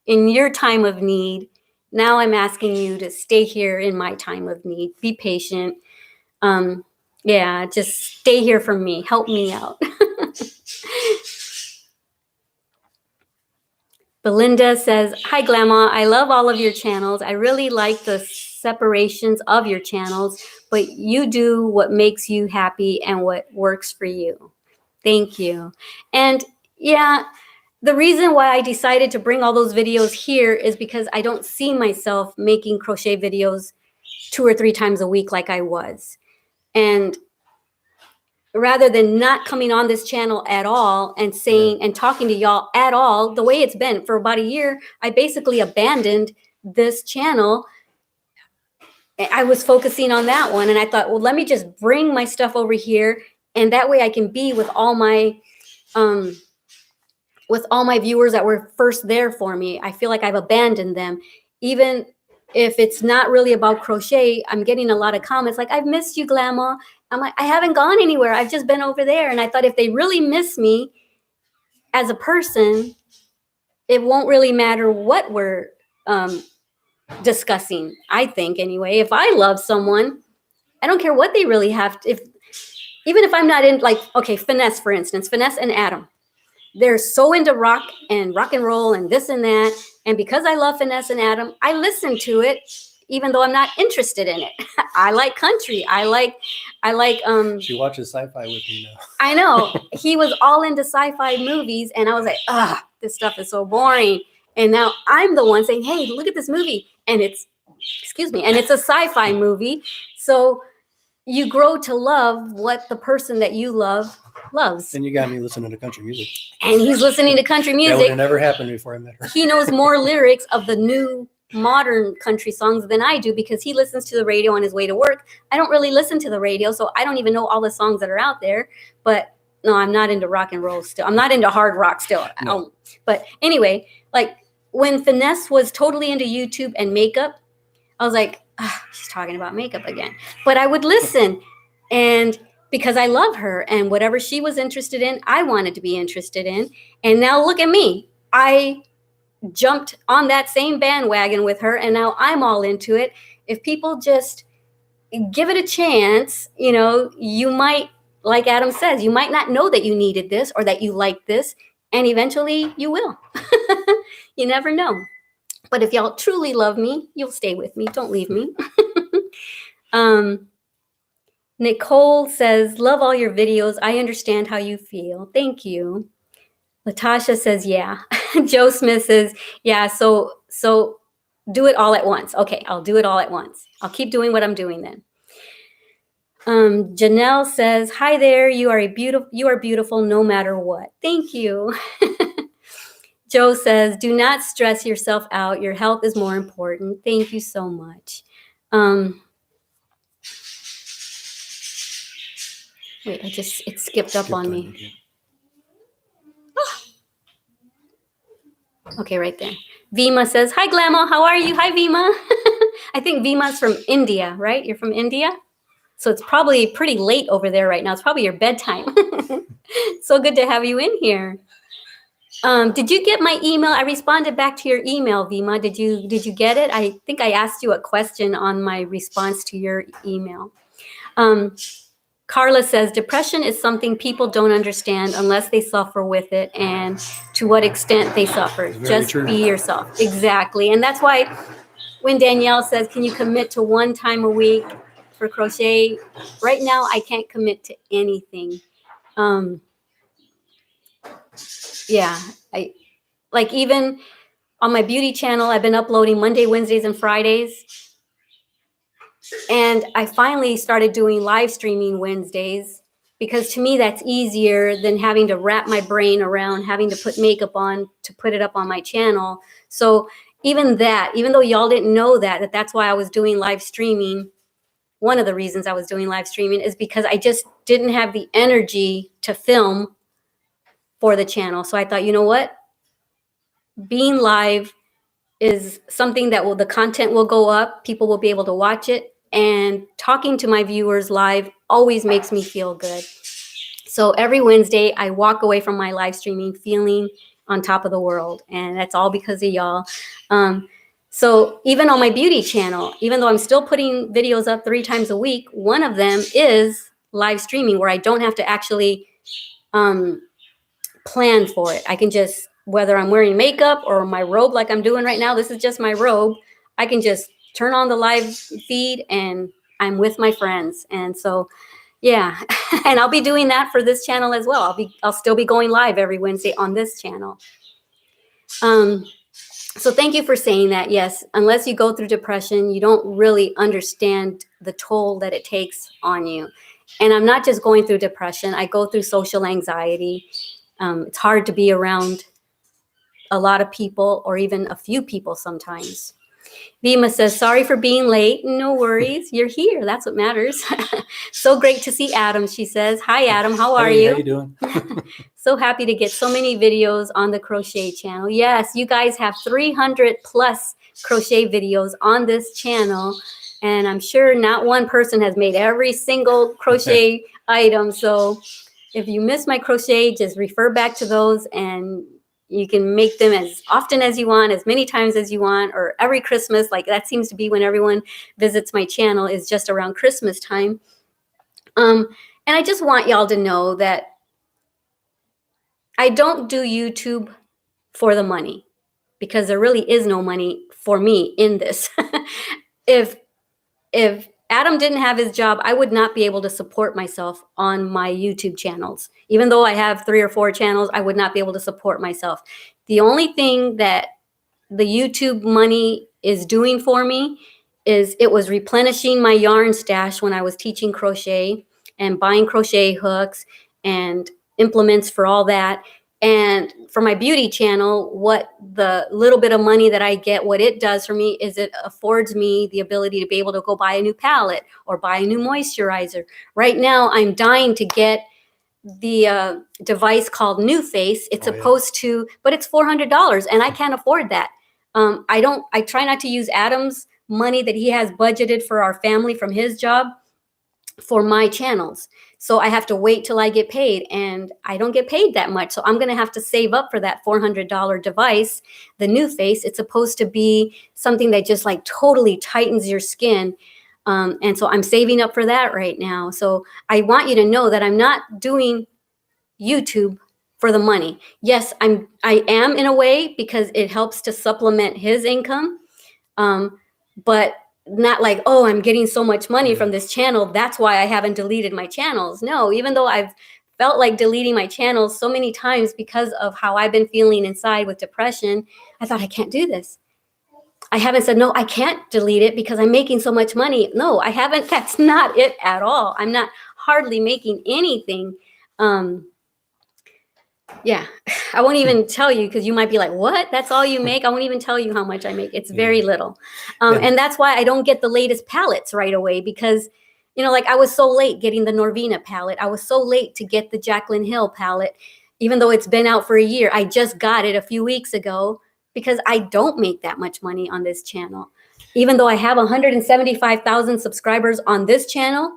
in your time of need. Now I'm asking you to stay here in my time of need. Be patient. Just stay here for me. Help me out. Belinda says, hi, Glama. I love all of your channels. I really like the separations of your channels, but you do what makes you happy and what works for you. Thank you. And the reason why I decided to bring all those videos here is because I don't see myself making crochet videos 2 or 3 times a week like I was. And rather than not coming on this channel at all and saying and talking to y'all at all, the way it's been for about a year, I basically abandoned this channel. I was focusing on that one, and I thought, well, let me just bring my stuff over here, and that way I can be with all my viewers that were first there for me. I feel like I've abandoned them. Even if it's not really about crochet, I'm getting a lot of comments like, I've missed you, Glama. I'm like, I haven't gone anywhere. I've just been over there. And I thought if they really miss me as a person, it won't really matter what we're discussing, I think, anyway. If I love someone, I don't care what they really have. Even if I'm not in, like, okay, Finesse, for instance, Finesse and Adam. They're so into rock and roll and this and that. And because I love Finesse and Adam, I listen to it, even though I'm not interested in it. I like country. I like. She watches sci-fi with me now. I know. He was all into sci-fi movies, and I was like, this stuff is so boring. And now I'm the one saying, hey, look at this movie. And it's a sci-fi movie. So you grow to love what the person that you love loves. And you got me listening to country music. And he's listening to country music. That would have never happened before I met her. He knows more lyrics of the new modern country songs than I do because he listens to the radio on his way to work. I don't really listen to the radio, so I don't even know all the songs that are out there. But no, I'm not into rock and roll still. I'm not into hard rock still. No. But anyway, like when Finesse was totally into YouTube and makeup, I was like, she's talking about makeup again. But I would listen, and because I love her, and whatever she was interested in, I wanted to be interested in. And now look at me. I jumped on that same bandwagon with her, and now I'm all into it. If people just give it a chance, you might, like Adam says, you might not know that you needed this or that you like this, and eventually you will. You never know. But if y'all truly love me, you'll stay with me. Don't leave me. Nicole says, love all your videos. I understand how you feel. Thank you. Latasha says, yeah. Joe Smith says, yeah, so do it all at once. Okay, I'll do it all at once. I'll keep doing what I'm doing then. Janelle says, hi there, you are beautiful no matter what. Thank you. Joe says, do not stress yourself out. Your health is more important. Thank you so much. Wait, it skipped up on me. Okay, right there. Vima says, hi, Glama. How are you? Hi, Vima. I think Vima's from India, right? You're from India? So it's probably pretty late over there right now. It's probably your bedtime. So good to have you in here. Did you get my email? I responded back to your email, Vima. Did you get it? I think I asked you a question on my response to your email. Carla says, depression is something people don't understand unless they suffer with it, and to what extent they suffer. Just true. Be yourself. Exactly. And that's why when Danielle says, can you commit to 1 time a week for crochet? Right now, I can't commit to anything. Yeah, like even on my beauty channel, I've been uploading Monday, Wednesdays, and Fridays. And I finally started doing live streaming Wednesdays because to me, that's easier than having to wrap my brain around having to put makeup on to put it up on my channel. So even though y'all didn't know that's why I was doing live streaming, one of the reasons I was doing live streaming is because I just didn't have the energy to film for the channel. So I thought, you know what? Being live is something that the content will go up, people will be able to watch it, and talking to my viewers live always makes me feel good. So every Wednesday, I walk away from my live streaming feeling on top of the world, and that's all because of y'all. So even on my beauty channel, even though I'm still putting videos up 3 times a week, one of them is live streaming where I don't have to actually plan for it. I can just, whether I'm wearing makeup or my robe like I'm doing right now, this is just my robe, I can just turn on the live feed and I'm with my friends. And so, yeah, and I'll be doing that for this channel as well. I'll still be going live every Wednesday on this channel. So thank you for saying that. Yes, unless you go through depression, you don't really understand the toll that it takes on you. And I'm not just going through depression. I go through social anxiety. It's hard to be around a lot of people or even a few people sometimes. Vima says, sorry for being late. No worries. You're here. That's what matters. So great to see Adam, she says. Hi, Adam. How are you? How you doing? So happy to get so many videos on the crochet channel. Yes, you guys have 300 plus crochet videos on this channel. And I'm sure not one person has made every single crochet item. So if you miss my crochet, just refer back to those and you can make them as often as you want, as many times as you want, or every Christmas. Like that seems to be when everyone visits my channel, is just around Christmas time. And I just want y'all to know that I don't do YouTube for the money, because there really is no money for me in this. If Adam didn't have his job, I would not be able to support myself on my YouTube channels. Even though I have 3 or 4 channels, I would not be able to support myself. The only thing that the YouTube money is doing for me is it was replenishing my yarn stash when I was teaching crochet and buying crochet hooks and implements for all that. And for my beauty channel, what the little bit of money that I get, what it does for me is it affords me the ability to be able to go buy a new palette or buy a new moisturizer. Right now, I'm dying to get the device called New Face. It's supposed to, but it's $400 and I can't afford that. I try not to use Adam's money that he has budgeted for our family from his job for my channels. So I have to wait till I get paid, and I don't get paid that much. So I'm going to have to save up for that $400 device, the New Face. It's supposed to be something that just like totally tightens your skin. And so I'm saving up for that right now. So I want you to know that I'm not doing YouTube for the money. Yes, I am in a way, because it helps to supplement his income. But not like, oh, I'm getting so much money from this channel, that's why I haven't deleted my channels. No, even though I've felt like deleting my channel so many times because of how I've been feeling inside with depression. I thought, I can't do this. I haven't said, no, I can't delete it because I'm making so much money. No, I haven't. That's not it at all. I'm not hardly making anything. Yeah, I won't even tell you because you might be like, what? That's all you make? I won't even tell you how much I make. It's very little. And that's why I don't get the latest palettes right away because, you know, like I was so late getting the Norvina palette. I was so late to get the Jaclyn Hill palette, even though it's been out for a year. I just got it a few weeks ago because I don't make that much money on this channel. Even though I have 175,000 subscribers on this channel,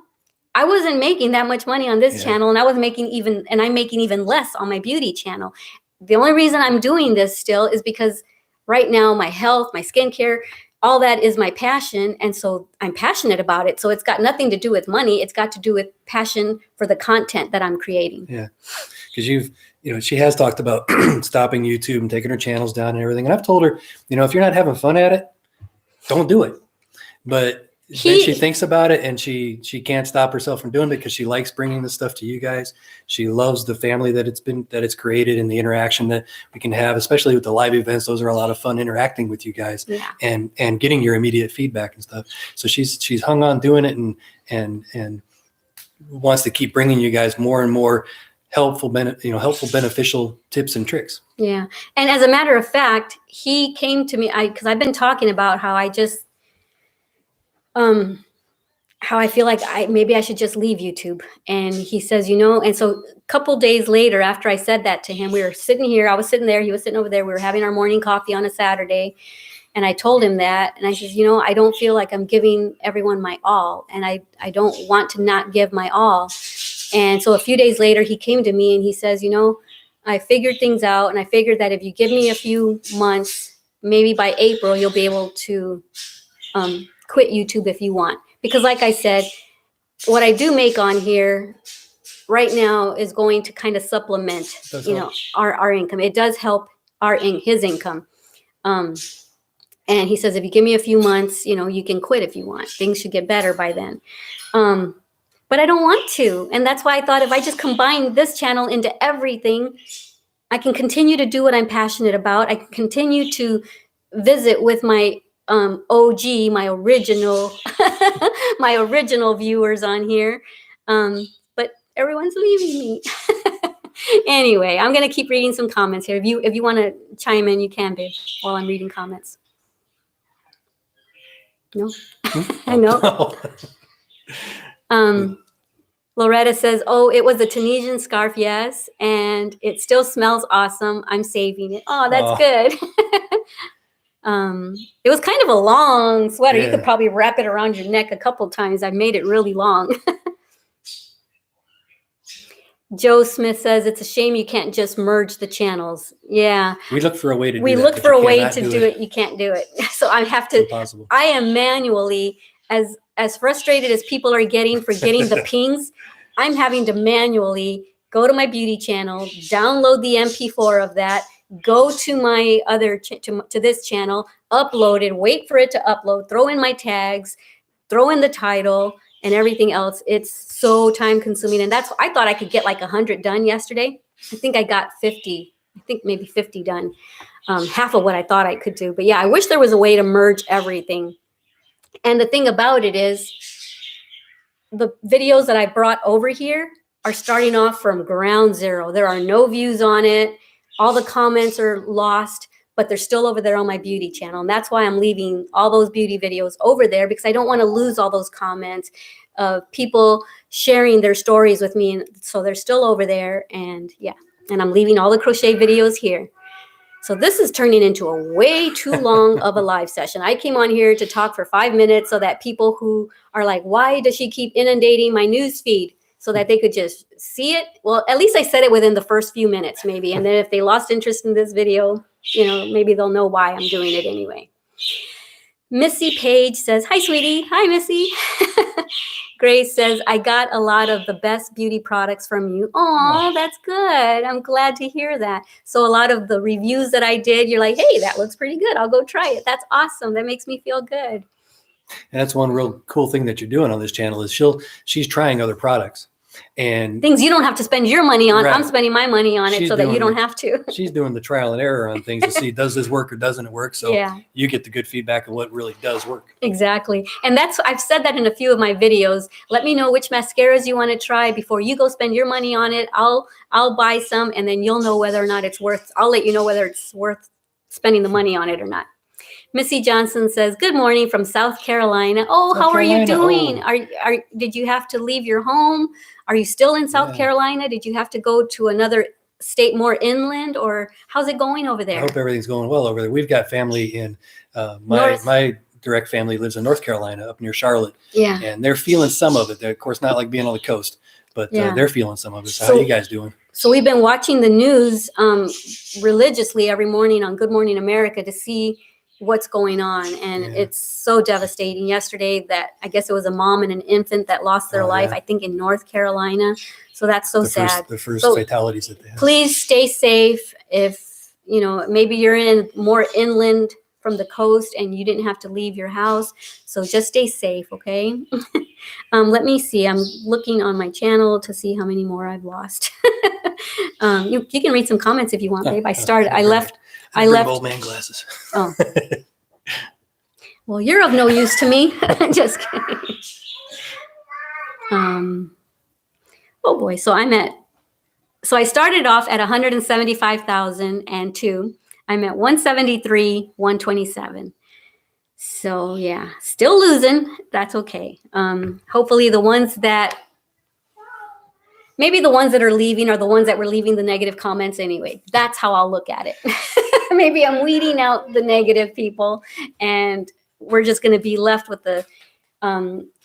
I wasn't making that much money on this channel, and I'm making even less on my beauty channel. The only reason I'm doing this still is because right now my health, my skincare, all that is my passion. And so I'm passionate about it. So it's got nothing to do with money. It's got to do with passion for the content that I'm creating. Yeah. Because she has talked about stopping YouTube and taking her channels down and everything. And I've told her, if you're not having fun at it, don't do it. But then she thinks about it and she can't stop herself from doing it because she likes bringing this stuff to you guys. She loves the family that it's created and the interaction that we can have, especially with the live events. Those are a lot of fun interacting with you guys and getting your immediate feedback and stuff. So she's hung on doing it and wants to keep bringing you guys more and more helpful, beneficial tips and tricks. Yeah. And as a matter of fact, he came to me because I've been talking about how I just how I feel like maybe I should just leave YouTube. And he says, and so a couple days later, after I said that to him, we were sitting here, I was sitting there, he was sitting over there, we were having our morning coffee on a Saturday. And I told him that, and I said, I don't feel like I'm giving everyone my all. And I don't want to not give my all. And so a few days later, he came to me and he says, I figured things out. And I figured that if you give me a few months, maybe by April, you'll be able to quit YouTube if you want. Because like I said, what I do make on here right now is going to kind of supplement, our income. It does help his income. And he says, if you give me a few months, you can quit if you want. Things should get better by then. But I don't want to. And that's why I thought if I just combine this channel into everything, I can continue to do what I'm passionate about. I can continue to visit with my OG, my original viewers on here. But everyone's leaving me. Anyway, I'm going to keep reading some comments here. If you want to chime in, you can, babe, while I'm reading comments. No? I know. Loretta says, oh, it was a Tunisian scarf, yes, and it still smells awesome. I'm saving it. Oh, that's good. It was kind of a long sweater. You could probably wrap it around your neck a couple times. I've made it really long. Joe Smith says, it's a shame you can't just merge the channels. Yeah. We look for a way to do that. We look for a way to do it. You can't do it. So I have to, impossible. I am manually, as frustrated as people are getting for getting the pings, I'm having to manually go to my beauty channel, download the MP4 of that, go to my other, to this channel, upload it, wait for it to upload, throw in my tags, throw in the title and everything else. It's so time consuming. And I thought I could get like 100 done yesterday. I think I got 50, maybe 50 done. Half of what I thought I could do. But yeah, I wish there was a way to merge everything. And the thing about it is the videos that I brought over here are starting off from ground zero. There are no views on it. All the comments are lost, but they're still over there on my beauty channel. And that's why I'm leaving all those beauty videos over there, because I don't want to lose all those comments of people sharing their stories with me. And so they're still over there. And yeah, and I'm leaving all the crochet videos here. So this is turning into a way too long of a live session. I came on here to talk for 5 minutes so that people who are like, why does she keep inundating my news feed? So that they could just see it. Well, at least I said it within the first few minutes, maybe. And then if they lost interest in this video, maybe they'll know why I'm doing it anyway. Missy Page says, hi, sweetie. Hi, Missy. Grace says, I got a lot of the best beauty products from you. Oh, that's good. I'm glad to hear that. So a lot of the reviews that I did, you're like, hey, that looks pretty good. I'll go try it. That's awesome. That makes me feel good. And that's one real cool thing that you're doing on this channel is she's trying other products. And things you don't have to spend your money on. Right. I'm spending my money on it She's so that you doing don't have to. She's doing the trial and error on things to see, does this work or doesn't it work? So Yeah. you get the good feedback of what really does work. Exactly. And I've said that in a few of my videos. Let me know which mascaras you want to try before you go spend your money on it. I'll buy some, and then you'll know whether or not I'll let you know whether it's worth spending the money on it or not. Missy Johnson says, good morning from South Carolina. Oh, how are you doing? Did you have to leave your home? Are you still in South Carolina? Did you have to go to another state more inland, or how's it going over there? I hope everything's going well over there. We've got family in my direct family lives in North Carolina, up near Charlotte. Yeah. And they're feeling some of it. They're, of course, not like being on the coast, but they're feeling some of it. So how are you guys doing? So we've been watching the news religiously every morning on Good Morning America to see what's going on. And it's so devastating. Yesterday, that I guess it was a mom and an infant that lost their life, I think in North Carolina. So that's so sad. The first fatalities that they had. Please stay safe. If, maybe you're in more inland from the coast and you didn't have to leave your house. So just stay safe, okay? Let me see. I'm looking on my channel to see how many more I've lost. You can read some comments if you want, babe. I left old man glasses. Oh. Well, you're of no use to me. Just kidding. Oh boy. So I started off at 175,002. I'm at 173, 127. So yeah, still losing. That's okay. Hopefully maybe the ones that are leaving are the ones that were leaving the negative comments anyway. That's how I'll look at it. Maybe I'm weeding out the negative people, and we're just going to be left with the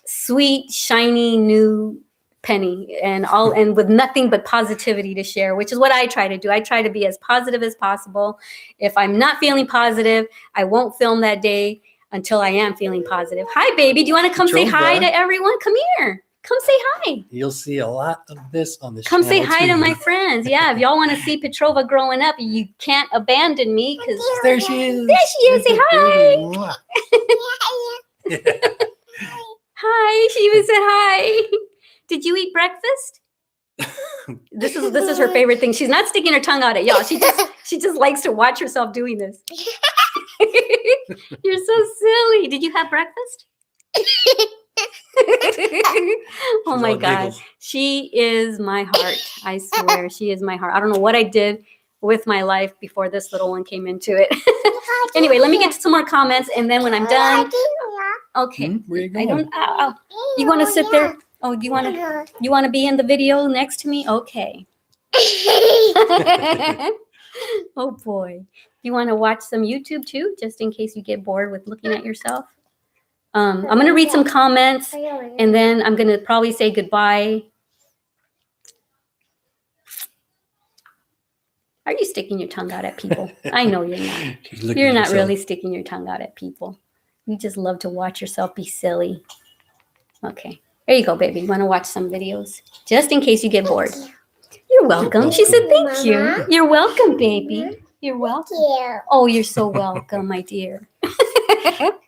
sweet, shiny, new penny, and with nothing but positivity to share, which is what I try to do. I try to be as positive as possible. If I'm not feeling positive, I won't film that day until I am feeling positive. Hi, baby. Do you want to come say hi to everyone? Come here. Come say hi. You'll see a lot of this on the channel. Come say hi to my friends. Yeah, if y'all want to see Petrova growing up, you can't abandon me because there she is. There she is. Say hi. Hi. She even said hi. Did you eat breakfast? This is her favorite thing. She's not sticking her tongue out at y'all. She just likes to watch herself doing this. You're so silly. Did you have breakfast? Oh my gosh. She is my heart. I swear, she is my heart. I don't know what I did with my life before this little one came into it. Anyway, let me get to some more comments, and then when I'm done. Okay. Where you going? You want to sit there? Oh, you want to be in the video next to me? Okay. Oh boy. You want to watch some YouTube too, just in case you get bored with looking at yourself? I'm going to read some comments, and then I'm going to probably say goodbye. Are you sticking your tongue out at people? I know you're not. You're not really sticking your tongue out at people. You just love to watch yourself be silly. Okay. There you go, baby. You want to watch some videos? Just in case you get bored. You're welcome. She said thank you. You're welcome, baby. You're welcome. Oh, you're so welcome, my dear. Oh,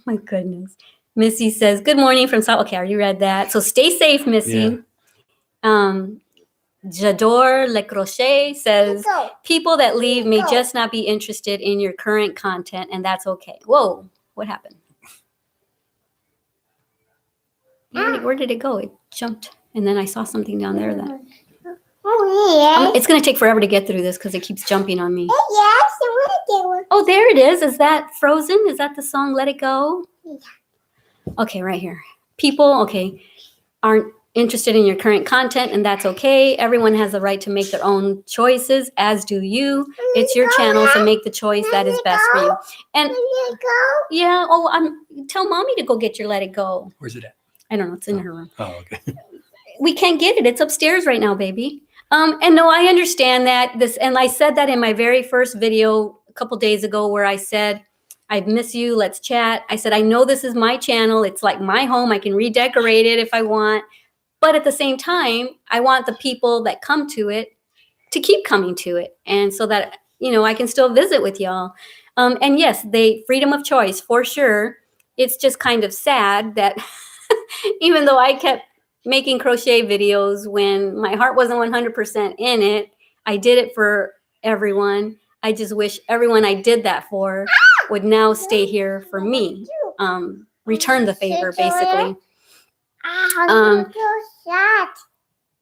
my goodness. Missy says, good morning from South. Okay, I already read that. So stay safe, Missy. Yeah. J'adore le crochet says, people that leave may just not be interested in your current content, and that's okay. Whoa, what happened? Where did it go? It jumped, and then I saw something down there that... it's going to take forever to get through this because it keeps jumping on me. Oh, there it is. Is that Frozen? Is that the song Let It Go? Yeah. Okay, right here. People, aren't interested in your current content, and that's okay. Everyone has the right to make their own choices, as do you. It's your channel, so make the choice that is best for you. And yeah, tell mommy to go get your Let It Go. Where's it at? I don't know. It's in her room. Oh, okay. We can't get it. It's upstairs right now, baby. And no, I understand that and I said that in my very first video a couple days ago where I said, I miss you. Let's chat. I said, I know this is my channel. It's like my home. I can redecorate it if I want. But at the same time, I want the people that come to it to keep coming to it. And so that, I can still visit with y'all. And yes, freedom of choice for sure. It's just kind of sad that even though I kept making crochet videos when my heart wasn't 100% in it. I did it for everyone. I just wish everyone I did that for would now stay here for me. Return the favor, basically.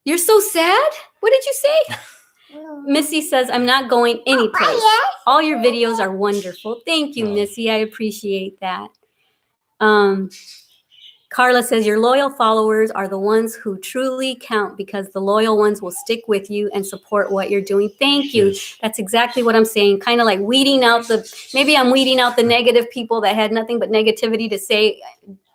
You're so sad? What did you say? Missy says, I'm not going anyplace. All your videos are wonderful. Thank you, Missy. I appreciate that. Carla says, your loyal followers are the ones who truly count because the loyal ones will stick with you and support what you're doing. Thank you. Yes. That's exactly what I'm saying. Kind of like weeding out maybe I'm weeding out the negative people that had nothing but negativity to say.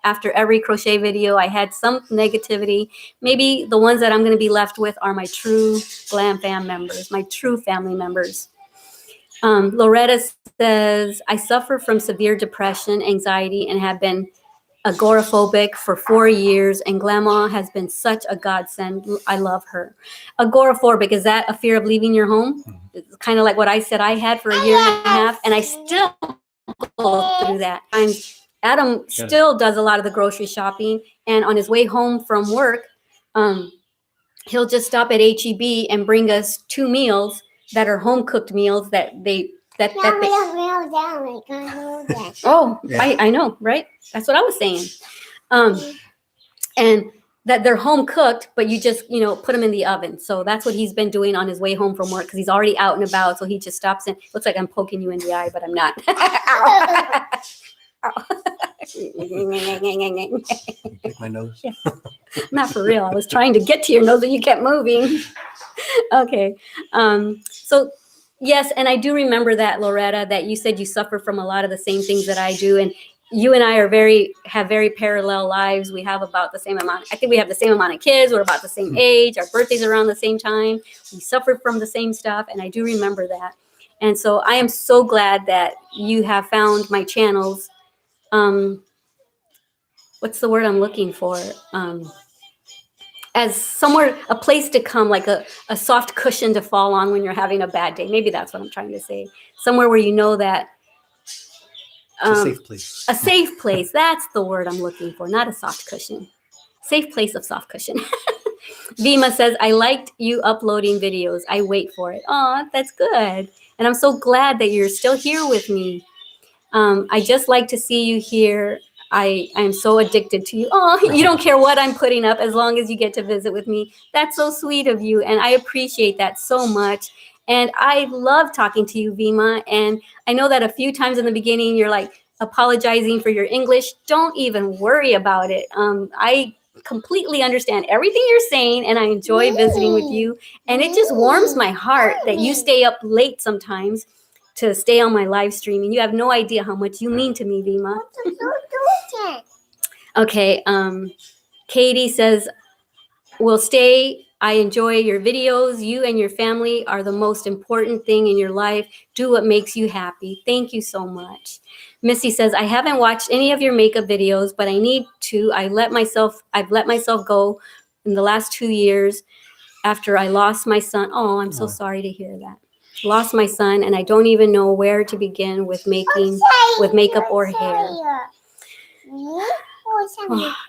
After every crochet video, I had some negativity. Maybe the ones that I'm going to be left with are my true Glam Fam members, my true family members. Loretta says, I suffer from severe depression, anxiety, and have been agoraphobic for 4 years, and Glama has been such a godsend. I love her. Agoraphobic, is that a fear of leaving your home? It's kind of like what I said I had for a year and a half, and I still go through that. Adam still does a lot of the grocery shopping, and on his way home from work, he'll just stop at H-E-B and bring us 2 meals that are home cooked meals that they. Oh, yeah. I know, right? That's what I was saying. And that they're home cooked, but you just, put them in the oven. So that's what he's been doing on his way home from work because he's already out and about. So he just stops in. Looks like I'm poking you in the eye, but I'm not. Pick my nose. Yeah. Not for real. I was trying to get to your nose, but you kept moving. Okay. So yes, and I do remember that, Loretta, that you said you suffer from a lot of the same things that I do, and you and I have very parallel lives. We have about the same amount. I think we have the same amount of kids. We're about the same age. Our birthdays are around the same time. We suffer from the same stuff, and I do remember that. And so I am so glad that you have found my channels. What's the word I'm looking for? As somewhere, a place to come, like a soft cushion to fall on when you're having a bad day. Maybe that's what I'm trying to say. Somewhere where you know that. A safe place. A safe place. That's the word I'm looking for, not a soft cushion. Safe place of soft cushion. Vima says, I liked you uploading videos. I wait for it. Oh, that's good. And I'm so glad that you're still here with me. I just like to see you here. I'm so addicted to you. Oh, you don't care what I'm putting up as long as you get to visit with me. That's so sweet of you. And I appreciate that so much. And I love talking to you, Vima. And I know that a few times in the beginning, you're like apologizing for your English. Don't even worry about it. I completely understand everything you're saying, and I enjoy visiting with you. And it just warms my heart that you stay up late sometimes to stay on my live stream, and you have no idea how much you mean to me, Vima. Okay, Katie says, we'll stay. I enjoy your videos. You and your family are the most important thing in your life. Do what makes you happy. Thank you so much. Missy says, I haven't watched any of your makeup videos, but I need to. I've let myself go in the last 2 years after I lost my son. Oh, I'm so sorry to hear that. Lost my son, and I don't even know where to begin with makeup or hair. Oh,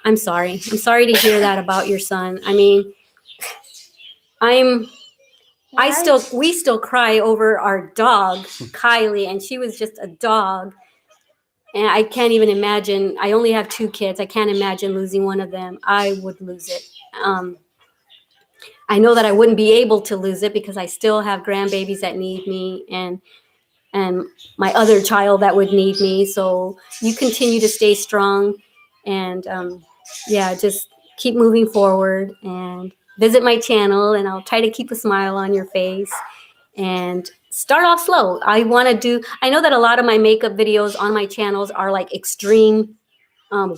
I'm sorry. I'm sorry to hear that about your son. I mean, we still cry over our dog, Kylie, and she was just a dog. And I can't even imagine. I only have 2 kids. I can't imagine losing one of them. I would lose it. I know that I wouldn't be able to lose it because I still have grandbabies that need me and my other child that would need me. So you continue to stay strong and just keep moving forward and visit my channel, and I'll try to keep a smile on your face and start off slow. I know that a lot of my makeup videos on my channels are like extreme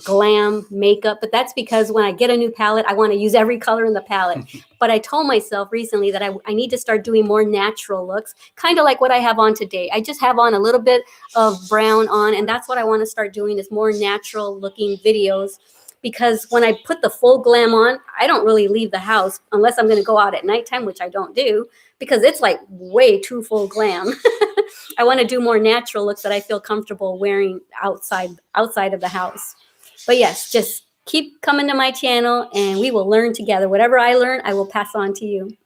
glam makeup, but that's because when I get a new palette, I want to use every color in the palette. But I told myself recently that I need to start doing more natural looks, kind of like what I have on today. I just have on a little bit of brown on, and that's what I want to start doing is more natural looking videos, because when I put the full glam on, I don't really leave the house unless I'm going to go out at nighttime, which I don't do because it's like way too full glam. I want to do more natural looks that I feel comfortable wearing outside of the house. But yes, just keep coming to my channel and we will learn together. Whatever I learn, I will pass on to you.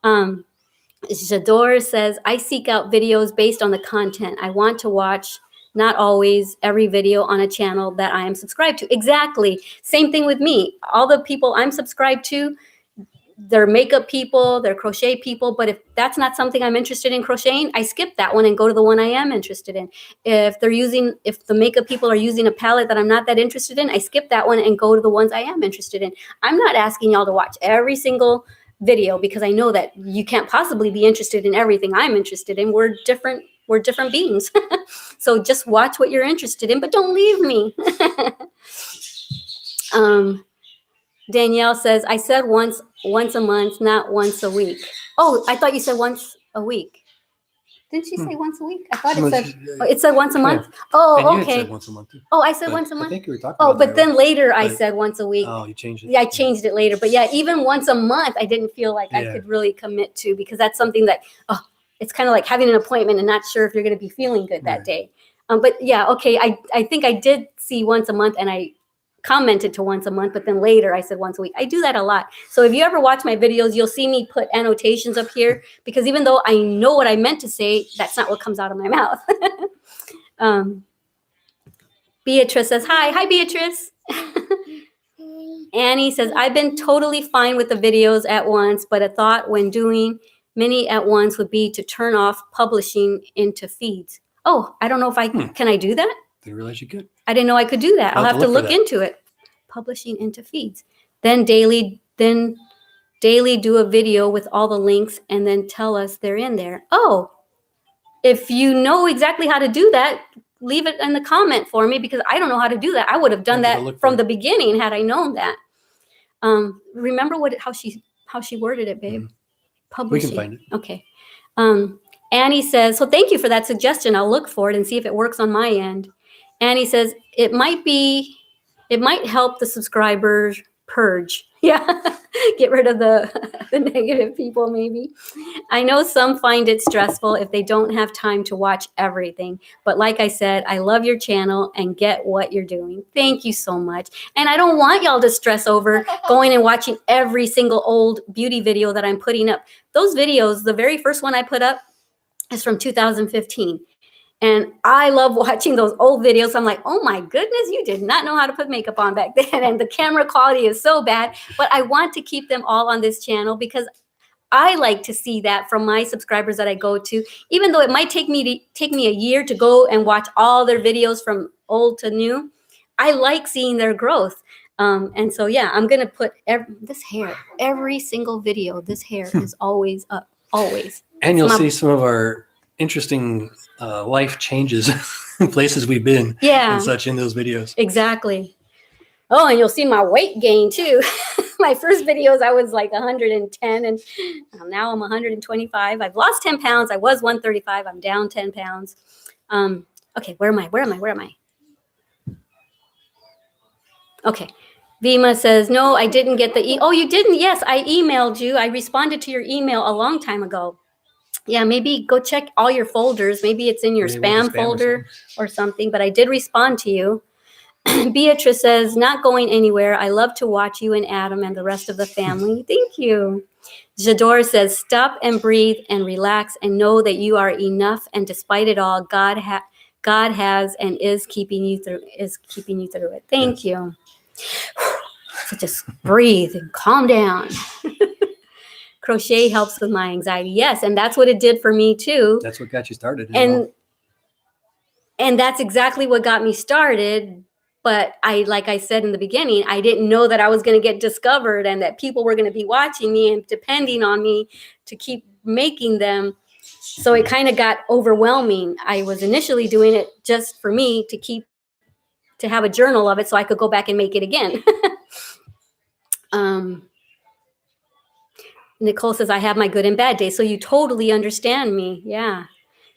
Jador says, I seek out videos based on the content. I want to watch, not always every video on a channel that I am subscribed to. Exactly. Same thing with me. All the people I'm subscribed to, they're makeup people, they're crochet people. But if that's not something I'm interested in crocheting, I skip that one and go to the one I am interested in. If the makeup people are using a palette that I'm not that interested in, I skip that one and go to the ones I am interested in. I'm not asking y'all to watch every single video because I know that you can't possibly be interested in everything I'm interested in. We're different beings. So just watch what you're interested in, but don't leave me. Danielle says, I said once a month, not once a week. Oh, I thought you said once a week. Didn't she say once a week? I thought it said once a month. Yeah. Oh, And you okay. had said once a month too. Oh, I said But once a I month. think you were talking Oh, about but that, then right? later I But- said once a week. Oh, you changed it. Yeah, I changed it later. But yeah, even once a month, I didn't feel like I could really commit to, because that's something that, it's kind of like having an appointment and not sure if you're going to be feeling good that Right. day. But yeah, okay, I think I did see once a month and I commented to once a month, but then later I said once a week. I do that a lot. So if you ever watch my videos, you'll see me put annotations up here, because even though I know what I meant to say, that's not what comes out of my mouth. Beatrice says, hi Beatrice. Annie says, I've been totally fine with the videos at once, but a thought when doing many at once would be to turn off publishing into feeds. Oh, I don't know if can I do that? Didn't realize you could. I didn't know I could do that. I'll have to look into it. Publishing into feeds. Then daily do a video with all the links and then tell us they're in there. Oh, if you know exactly how to do that, leave it in the comment for me, because I don't know how to do that. I would have done that from the beginning had I known that. Remember how she worded it, babe? Mm-hmm. Publishing. We can find it. Okay. Annie says, so thank you for that suggestion. I'll look for it and see if it works on my end. Annie says, it might help the subscribers purge. Yeah. Get rid of the negative people, maybe. I know some find it stressful if they don't have time to watch everything. But like I said, I love your channel and get what you're doing. Thank you so much. And I don't want y'all to stress over going and watching every single old beauty video that I'm putting up. Those videos, the very first one I put up is from 2015. And I love watching those old videos. I'm like, oh my goodness, you did not know how to put makeup on back then. And the camera quality is so bad. But I want to keep them all on this channel because I like to see that from my subscribers that I go to, even though it might take me a year to go and watch all their videos from old to new. I like seeing their growth. And so, yeah, I'm going to put every single video, this hair is always up, always. And you'll see some of our interesting life changes, places we've been, and such in those videos. Exactly. Oh, and you'll see my weight gain too. My first videos, I was like 110, and now I'm 125. I've lost 10 pounds. I was 135. I'm down 10 pounds. Okay, where am I? Okay. Vima says, no, I didn't get the oh, you didn't? Yes, I emailed you. I responded to your email a long time ago. Yeah, maybe go check all your folders. Maybe it's in your spam folder or something, but I did respond to you. Beatrice says, not going anywhere. I love to watch you and Adam and the rest of the family. Thank you. Jador says, stop and breathe and relax and know that you are enough. And despite it all, God has and is keeping you through it. Thank you. So just breathe and calm down. Crochet helps with my anxiety. Yes, and that's what it did for me too. That's what got you started. And that's exactly what got me started. But like I said in the beginning, I didn't know that I was going to get discovered and that people were going to be watching me and depending on me to keep making them. So it kind of got overwhelming. I was initially doing it just for me to have a journal of it so I could go back and make it again. Nicole says, I have my good and bad days. So you totally understand me. Yeah.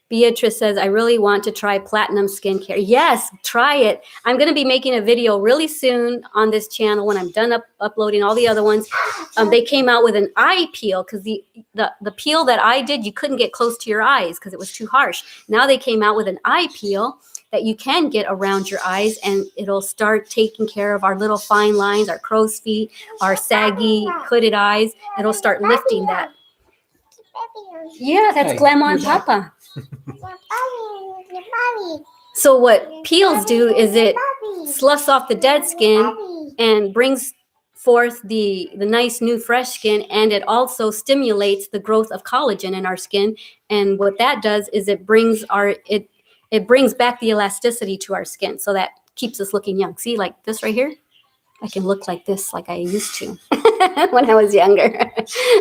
Beatrice says, I really want to try platinum skincare. Yes, try it. I'm going to be making a video really soon on this channel when I'm done uploading all the other ones. They came out with an eye peel because the peel that I did, you couldn't get close to your eyes because it was too harsh. Now they came out with an eye peel that you can get around your eyes, and it'll start taking care of our little fine lines, our crow's feet, our saggy hooded eyes. It'll start lifting that. Yeah, that's Hey, Glama and you're back. Papa. So what peels do is it sloughs off the dead skin and brings forth the nice new fresh skin, and it also stimulates the growth of collagen in our skin. And what that does is it brings back the elasticity to our skin, so that keeps us looking young. See, like this right here, I can look like this like I used to when I was younger.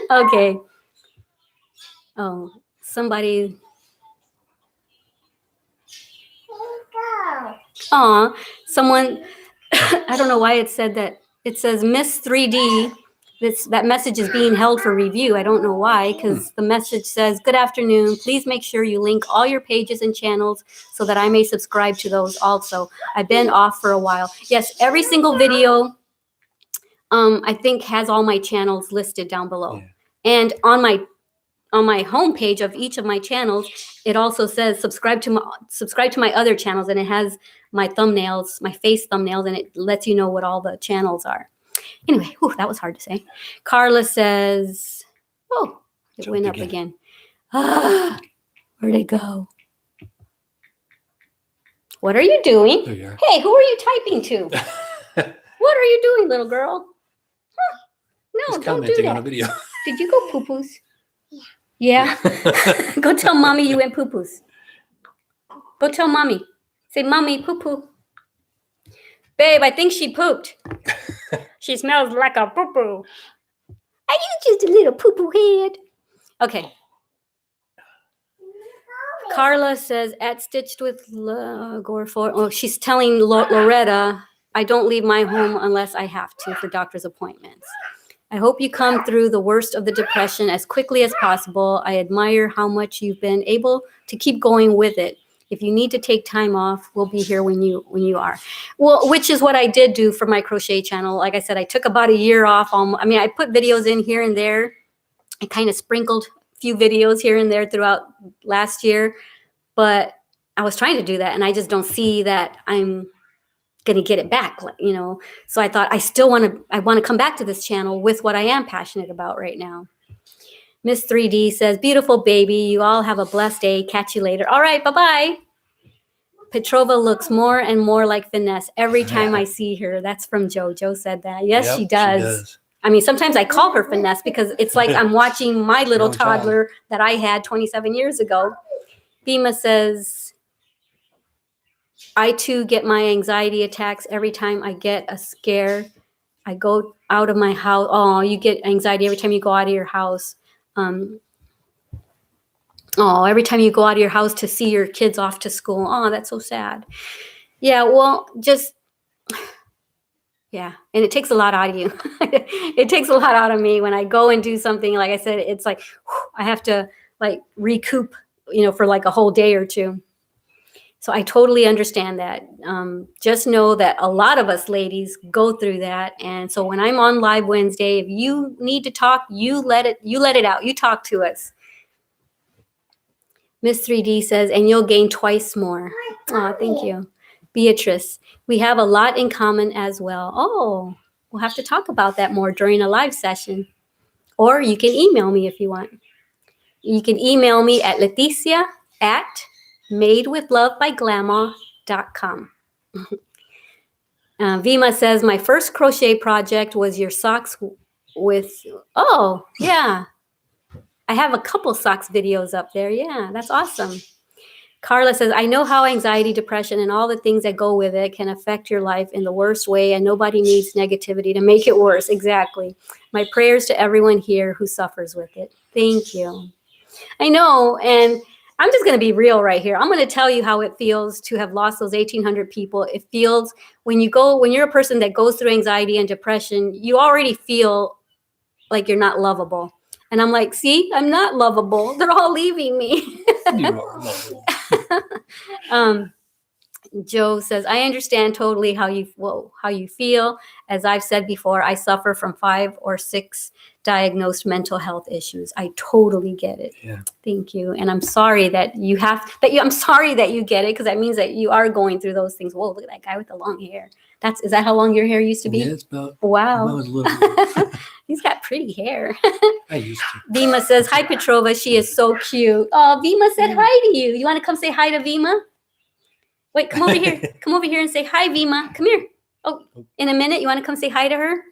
Okay. Oh, somebody. Aw, someone, I don't know why it said that. It says Miss 3D. That message is being held for review. I don't know why, because the message says, good afternoon. Please make sure you link all your pages and channels so that I may subscribe to those also. I've been off for a while. Yes, every single video, I think, has all my channels listed down below. Yeah. And on my homepage of each of my channels, it also says subscribe to my other channels, and it has my thumbnails, my face thumbnails, and it lets you know what all the channels are. Anyway, that was hard to say. Carla says, oh, it went up again. Where'd it go? What are you doing? There you are. Hey, who are you typing to? What are you doing, little girl? Huh? No, He's don't do commenting on a that. video. Did you go poo-poos? Yeah. Go tell mommy you went poo-poos. Go tell mommy. Say, mommy, poo-poo. Babe, I think she pooped. She smells like a poo-poo. Are you just a little poo-poo head? Okay. Carla says, at Stitched with Gore for. Oh, she's telling Loretta, I don't leave my home unless I have to for doctor's appointments. I hope you come through the worst of the depression as quickly as possible. I admire how much you've been able to keep going with it. If you need to take time off, we'll be here when you are. Well, which is what I did do for my crochet channel. Like I said, I took about a year off. I put videos in here and there. I kind of sprinkled a few videos here and there throughout last year, but I was trying to do that, and I just don't see that I'm going to get it back, So I thought I want to come back to this channel with what I am passionate about right now. Miss 3D says, beautiful baby. You all have a blessed day. Catch you later. All right. Bye-bye. Petrova looks more and more like Finesse every time I see her. That's from Joe. Joe said that. Yes, Yep, she does. Sometimes I call her Finesse because it's like I'm watching my little toddler that I had 27 years ago. Bima says, I too get my anxiety attacks every time I get a scare. I go out of my house. Oh, you get anxiety every time you go out of your house. Every time you go out of your house to see your kids off to school. Oh, that's so sad. Yeah, well, and it takes a lot out of you. It takes a lot out of me when I go and do something. Like I said, it's like I have to recoup, for like a whole day or two. So I totally understand that. Just know that a lot of us ladies go through that. And so when I'm on Live Wednesday, if you need to talk, you let it out. You talk to us. Miss 3D says, and you'll gain twice more. Oh, thank you. Beatrice, we have a lot in common as well. Oh, we'll have to talk about that more during a live session. Or you can email me if you want. You can email me at Leticia@madewithlovebyglama.com. Vima says, my first crochet project was your socks with, oh, yeah. I have a couple socks videos up there. Yeah, that's awesome. Carla says, I know how anxiety, depression, and all the things that go with it can affect your life in the worst way, and nobody needs negativity to make it worse. Exactly. My prayers to everyone here who suffers with it. Thank you. I know, and I'm just going to be real right here. I'm going to tell you how it feels to have lost those 1,800 people. It feels when you're a person that goes through anxiety and depression, you already feel like you're not lovable. And I'm like, see, I'm not lovable. They're all leaving me. You are lovable. Joe says, I understand totally how you feel. As I've said before, I suffer from 5 or 6 diagnosed mental health issues. I totally get it. Yeah. Thank you. And I'm sorry that I'm sorry that you get it, because that means that you are going through those things. Whoa, look at that guy with the long hair. Is that how long your hair used to be? Yeah, it's about, wow. about a little He's got pretty hair. I used to. Vima says, hi, Petrova. She is so cute. Oh, Vima said hi to you. You want to come say hi to Vima? Wait, come over here. Come over here and say hi, Vima. Come here. Oh, in a minute, you want to come say hi to her?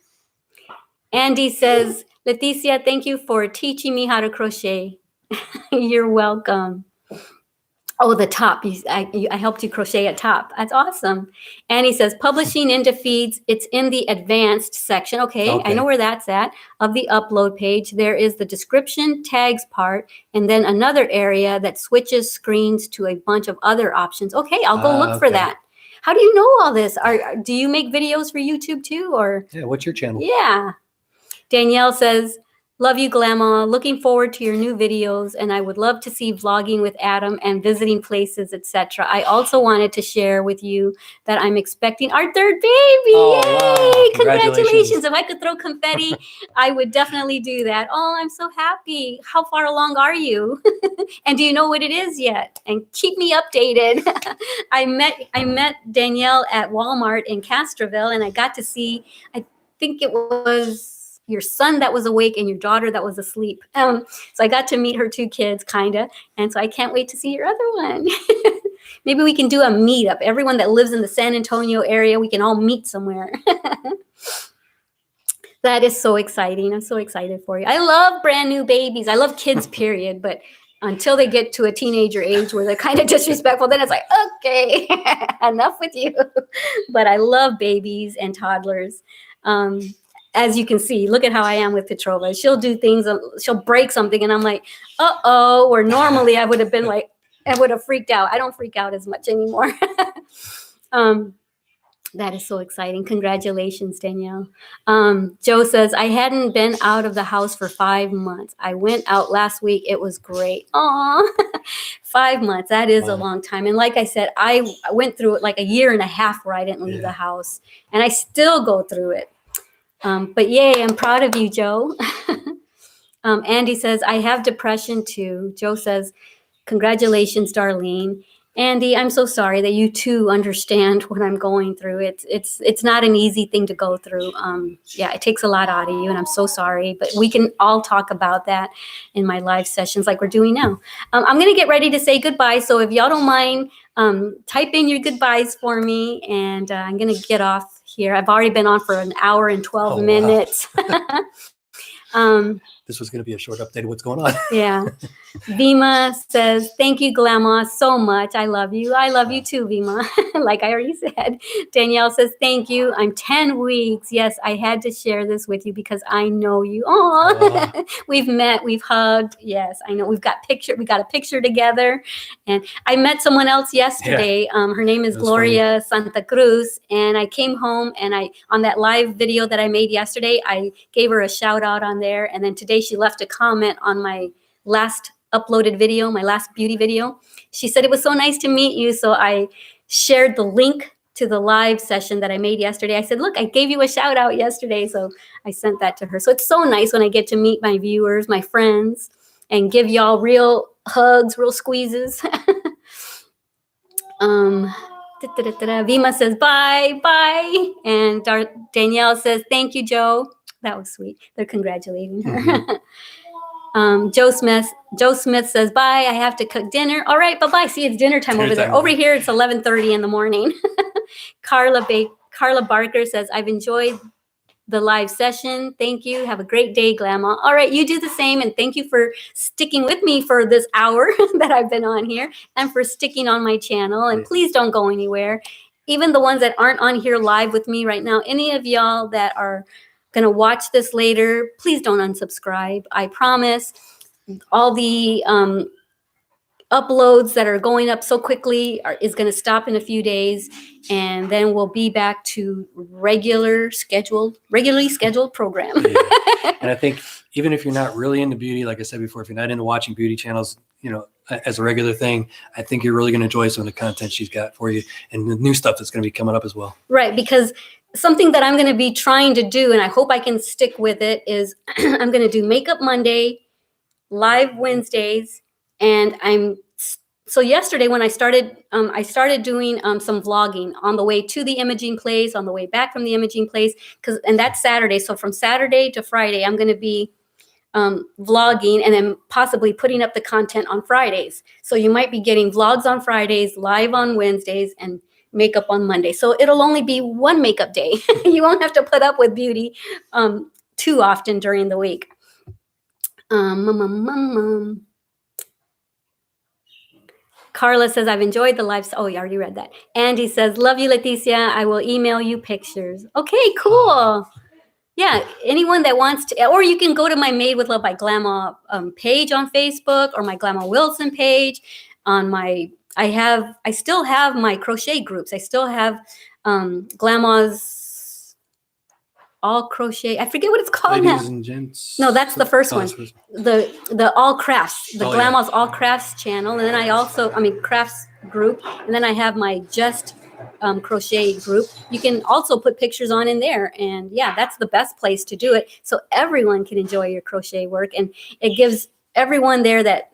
Andy says, Leticia, thank you for teaching me how to crochet. You're welcome. Oh, the top. I helped you crochet a top. That's awesome. And he says, publishing into feeds. It's in the advanced section. Okay, I know where that's at. Of the upload page, there is the description tags part, and then another area that switches screens to a bunch of other options. Okay, I'll go look for that. How do you know all this? Do you make videos for YouTube too? Or yeah, what's your channel? Yeah. Danielle says, love you, Glama. Looking forward to your new videos, and I would love to see vlogging with Adam and visiting places, etc. I also wanted to share with you that I'm expecting our 3rd baby. Oh, yay! wow. Congratulations. If I could throw confetti, I would definitely do that. Oh, I'm so happy. How far along are you? And do you know what it is yet? And keep me updated. I met Danielle at Walmart in Castroville, and I got to see, I think it was your son that was awake and your daughter that was asleep. So I got to meet her 2 kids, kind of. And so I can't wait to see your other one. Maybe we can do a meetup. Everyone that lives in the San Antonio area, we can all meet somewhere. That is so exciting. I'm so excited for you. I love brand new babies. I love kids, period. But until they get to a teenager age where they're kind of disrespectful, then it's like, okay, enough with you. But I love babies and toddlers. As you can see, look at how I am with Petrova. She'll do things, she'll break something, and I'm like, uh-oh, or normally I would have been like, I would have freaked out. I don't freak out as much anymore. That is so exciting. Congratulations, Danielle. Joe says, I hadn't been out of the house for 5 months. I went out last week. It was great. Aw, 5 months. That is a long time. And like I said, I went through it like a year and a half where I didn't leave the house. And I still go through it. But yay, I'm proud of you, Joe. Andy says, I have depression too. Joe says, congratulations, Darlene. Andy, I'm so sorry that you too understand what I'm going through. It's not an easy thing to go through. Yeah, it takes a lot out of you, and I'm so sorry. But we can all talk about that in my live sessions like we're doing now. I'm going to get ready to say goodbye. So if y'all don't mind, type in your goodbyes for me, and I'm going to get off here. I've already been on for an hour and 12 minutes. Wow. This was going to be a short update of what's going on. Yeah. Vima says, thank you, Glama, so much. I love you. I love you too, Vima. Like I already said. Danielle says, thank you. I'm 10 weeks. Yes, I had to share this with you because I know you. Oh, we've met, we've hugged. Yes, I know. We got a picture together. And I met someone else yesterday. Yeah. Her name is Gloria Santa Cruz. And I came home, and on that live video that I made yesterday, I gave her a shout out on there. And then today she left a comment on my last uploaded video, my last beauty video. She said, it was so nice to meet you. So I shared the link to the live session that I made yesterday. I said, look, I gave you a shout out yesterday. So I sent that to her. So it's so nice when I get to meet my viewers, my friends, and give y'all real hugs, real squeezes. Vima says, bye. And Danielle says, thank you, Joe. That was sweet. They're congratulating her. Joe Smith says, bye. I have to cook dinner. All right, bye-bye. See, it's dinner time over there. Over here, it's 11:30 in the morning. Carla Barker says, I've enjoyed the live session. Thank you. Have a great day, Glama. All right, you do the same. And thank you for sticking with me for this hour that I've been on here, and for sticking on my channel. And please don't go anywhere. Even the ones that aren't on here live with me right now, any of y'all that are going to watch this later, please don't unsubscribe. I promise. All the uploads that are going up so quickly is going to stop in a few days, and then we'll be back to regularly scheduled program. Yeah. And I think even if you're not really into beauty, like I said before, if you're not into watching beauty channels, as a regular thing, I think you're really going to enjoy some of the content she's got for you and the new stuff that's going to be coming up as well. Right, because something that I'm going to be trying to do, and I hope I can stick with it, is I'm going to do Makeup Monday, Live Wednesdays, and so yesterday when I started doing some vlogging on the way to the imaging place, on the way back from the imaging place, and that's Saturday. So from Saturday to Friday, I'm going to be vlogging and then possibly putting up the content on Fridays. So you might be getting vlogs on Fridays, live on Wednesdays, and makeup on Monday. So it'll only be one makeup day. You won't have to put up with beauty too often during the week. Carla says, I've enjoyed the live. Oh, you already read that. Andy says, love you, Leticia. I will email you pictures. Okay, cool. Yeah, anyone that wants to, or you can go to my Made with Love by Glama page on Facebook, or my Glama Wilson page. I still have my crochet groups. I still have Glama's All Crochet. I forget what it's called Ladies now. and gents. No, that's the first one. First. The All Crafts, the Glama's Yeah. All Crafts channel, and then I crafts group, and then I have my Just crochet group. You can also put pictures on in there, and yeah, that's the best place to do it, so everyone can enjoy your crochet work, and it gives everyone there that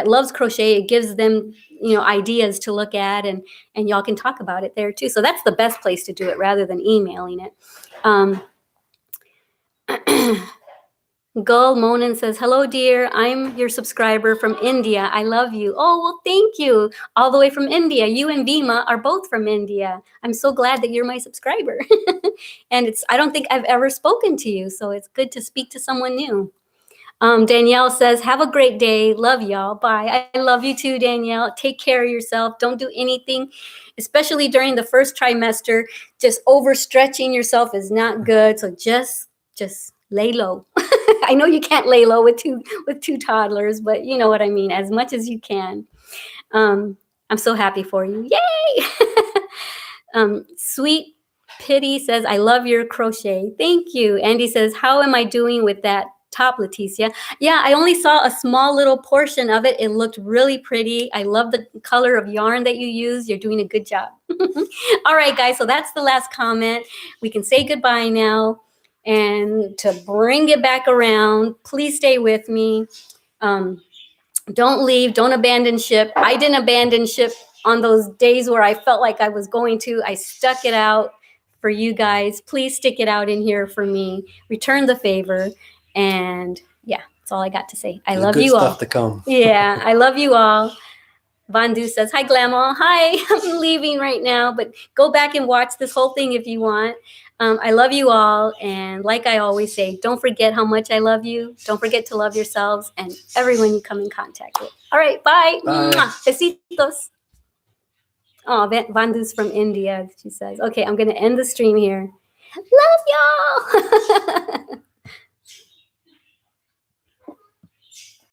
loves crochet, it gives them ideas to look at, and y'all can talk about it there too. So that's the best place to do it rather than emailing it. Gul Monin says, hello, dear. I'm your subscriber from India. I love you. Oh, well, thank you. All the way from India. You and Bhima are both from India. I'm so glad that you're my subscriber. And I don't think I've ever spoken to you, so it's good to speak to someone new. Danielle says, have a great day. Love y'all. Bye. I love you too, Danielle. Take care of yourself. Don't do anything, especially during the first trimester. Just overstretching yourself is not good. So just lay low. I know you can't lay low with two toddlers, but you know what I mean, as much as you can. I'm so happy for you. Yay! Sweet Pity says, I love your crochet. Thank you. Andy says, how am I doing with that top, Leticia? Yeah, I only saw a small little portion of it. It looked really pretty. I love the color of yarn that you use. You're doing a good job. All right, guys, so that's the last comment. We can say goodbye now. And to bring it back around, please stay with me. Don't leave. Don't abandon ship. I didn't abandon ship on those days where I felt like I was going to. I stuck it out for you guys. Please stick it out in here for me. Return the favor. And yeah, that's all I got to say. I love you all. Good stuff to come. Yeah, I love you all. Vandu says, hi, Glama. Hi, I'm leaving right now, but go back and watch this whole thing if you want. I love you all. And like I always say, don't forget how much I love you. Don't forget to love yourselves and everyone you come in contact with. All right, bye. Bye. Besitos. Oh, Vandu's from India, she says. Okay, I'm going to end the stream here. Love y'all.